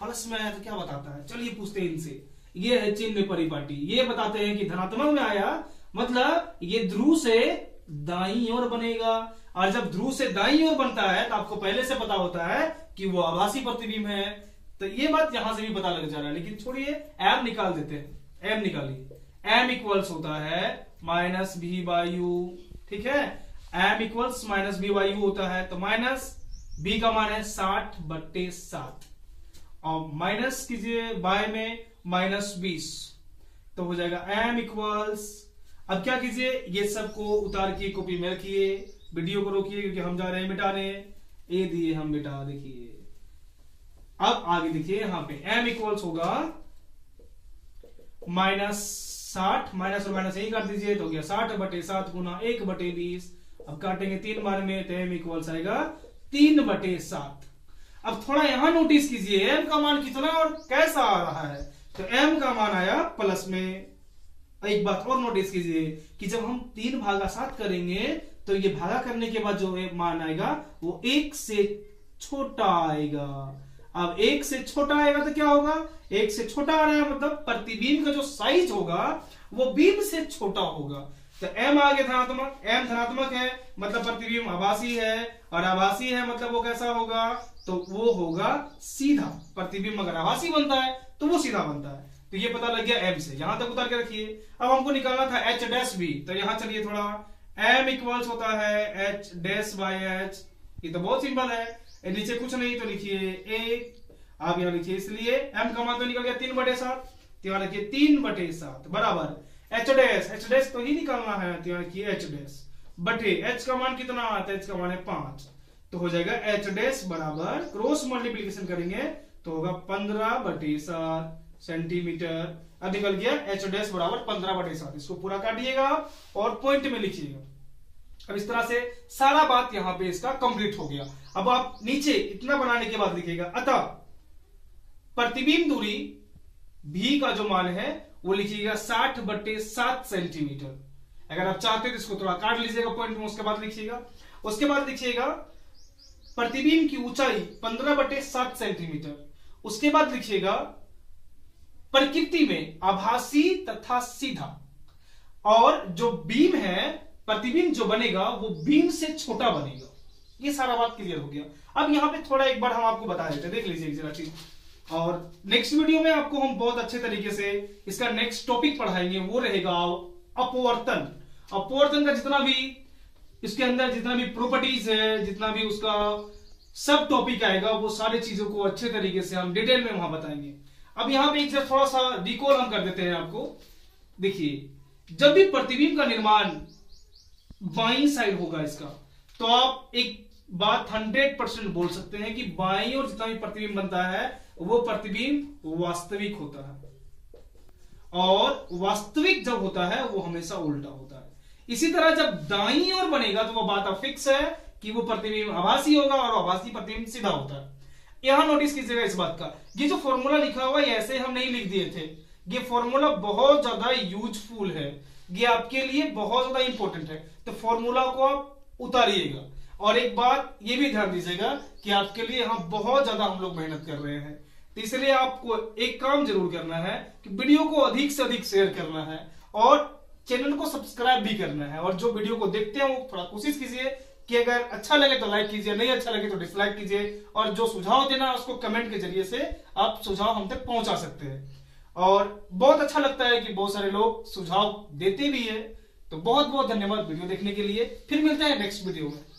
प्लस में आया तो क्या बताता है, चलिए पूछते हैं इनसे। ये है चिन्ह परिपाटी, ये बताते हैं कि धनात्मक में आया मतलब ये ध्रुव से दाईं ओर बनेगा, और जब ध्रुव से दाईं ओर बनता है तो आपको पहले से पता होता है कि वो आभासी प्रतिबिंब है। तो ये बात यहां से भी पता लग जा रहा है, लेकिन छोड़िए एम निकाल देते हैं। एम निकालिए, एम इक्वल्स होता है -b/u, ठीक है। एम इक्वल्स -b/u होता है, तो माइनस b का मान है 60/7 और माइनस कीजिए बाय में -20, तो हो जाएगा m इक्वल्स। अब क्या कीजिए, ये सबको उतार के कॉपी में रखिए, वीडियो को रोकिए क्योंकि हम जा रहे हैं मिटाने। ए दिए हम मिटा, देखिए अब आगे देखिए यहां पे m इक्वल्स होगा -60, माइनस और माइनस यही काट दीजिए तो हो गया 60/7 गुना 1/20। अब काटेंगे 3 बार में तो m इक्वल्स आएगा 3/7। अब थोड़ा यहां नोटिस कीजिए m का मान कितना और कैसा आ रहा है, तो m का मान आया प्लस में। एक बात और नोटिस कीजिए कि जब हम 3/7 करेंगे तो ये भागा करने के बाद जो मान आएगा वो 1 से छोटा आएगा। अब 1 से छोटा आएगा तो क्या होगा, 1 से छोटा आ रहा है मतलब प्रतिबिंब का जो साइज होगा वो बीम से छोटा होगा। तो m आगे धनात्मक, m धनात्मक है मतलब प्रतिबिंब आभासी है, और आभासी है मतलब वो कैसा होगा, तो वो होगा सीधा। प्रतिबिंब अगर आभासी बनता है तो वो सीधा बनता है। तो ये पता लग गया m से, यहां तक उतार के रखिए। अब हमको निकालना था h' तो यहां चलिए थोड़ा, m इक्वल्स होता है h'/h। ये तो बहुत सिंपल है, नीचे कुछ नहीं तो लिखिए 1, आप यहां लिखिए, इसलिए m का मान तो निकल गया 3/7, तो यहां लिखिए 3/7 बराबर h' तो ही निकालना है, तो यहां लिखिए h' बटे h का मान कितना आता है, h का मान है 5, तो हो जाएगा h' बराबर क्रॉस मल्टीप्लीकेशन करेंगे तो होगा 15/7 सेंटीमीटर। अब निकल गया h' बराबर 15/7। इसको पूरा काटिएगा और पॉइंट में लिखिएगा। अब इस तरह से सारा बात यहां पे इसका कंप्लीट हो गया। अब आप नीचे इतना बनाने के बाद लिखिएगा, अतः प्रतिबिंब दूरी v का जो मान है वो लिखिएगा 60/7 सेंटीमीटर। अगर आप चाहते हो तो इसको थोड़ा काट लीजिएगा पॉइंट में, उसके बाद लिखिएगा। उसके बाद लिखिएगा प्रतिबिंब की ऊंचाई 15/7 सेंटीमीटर। उसके बाद लिखिएगा प्रकृति में आभासी तथा सीधा, और जो बीम है प्रतिबिंब जो बनेगा वो बीम से छोटा बनेगा। ये सारा बात क्लियर हो गया। अब यहां पे थोड़ा एक बार हम आपको बता देते हैं, देख लीजिए जरा चीज, और नेक्स्ट वीडियो में आपको हम बहुत अच्छे तरीके से इसका नेक्स्ट टॉपिक पढ़ाएंगे, वो रहेगा अपवर्तन। अपवर्तन का जितना भी इसके अंदर जितना भी प्रॉपर्टीज है, जितना भी उसका सब टॉपिक आएगा, वो सारी चीजों को अच्छे तरीके से हम डिटेल में वहां बताएंगे। अब यहां पे एक थोड़ा सा रिकॉल हम कर देते हैं आपको। देखिए, जब भी प्रतिबिंब का निर्माण बाईं साइड होगा इसका, तो आप एक बात 100% बोल सकते हैं कि बाईं ओर जितना भी प्रतिबिंब बनता है वो प्रतिबिंब वास्तविक होता है, और वास्तविक जब होता है वो हमेशा उल्टा होता है। इसी तरह जब दाईं ओर बनेगा तो वो बात फिक्स है कि वो प्रतिबिंब आभासी होगा, और आभासी प्रतिबिंब सीधा होता है। यहां नोटिस कीजिएगा इस बात का, ये जो फॉर्मूला लिखा हुआ है ऐसे हम नहीं लिख दिए थे, ये फॉर्मूला बहुत ज्यादा यूजफुल है, ये आपके लिए बहुत ज्यादा इंपॉर्टेंट है। तो फॉर्मूला को आप उतारिएगा, और एक बात ये भी ध्यान दीजिएगा कि आपके लिए यहां बहुत ज्यादा हम लोग मेहनत कर रहे हैं, तो इसलिए आपको एक काम जरूर करना है कि वीडियो को अधिक से अधिक शेयर करना है और चैनल को सब्सक्राइब भी करना है। और जो वीडियो को देखते हैं वो थोड़ा कोशिश कीजिए कि अगर अच्छा लगे तो लाइक कीजिए, नहीं अच्छा लगे तो डिसलाइक कीजिए, और जो सुझाव देना उसको कमेंट के जरिए से आप सुझाव हम तक पहुंचा सकते हैं। और बहुत अच्छा लगता है कि बहुत सारे लोग सुझाव देते भी है, तो बहुत बहुत धन्यवाद वीडियो देखने के लिए। फिर मिलते हैं नेक्स्ट वीडियो में।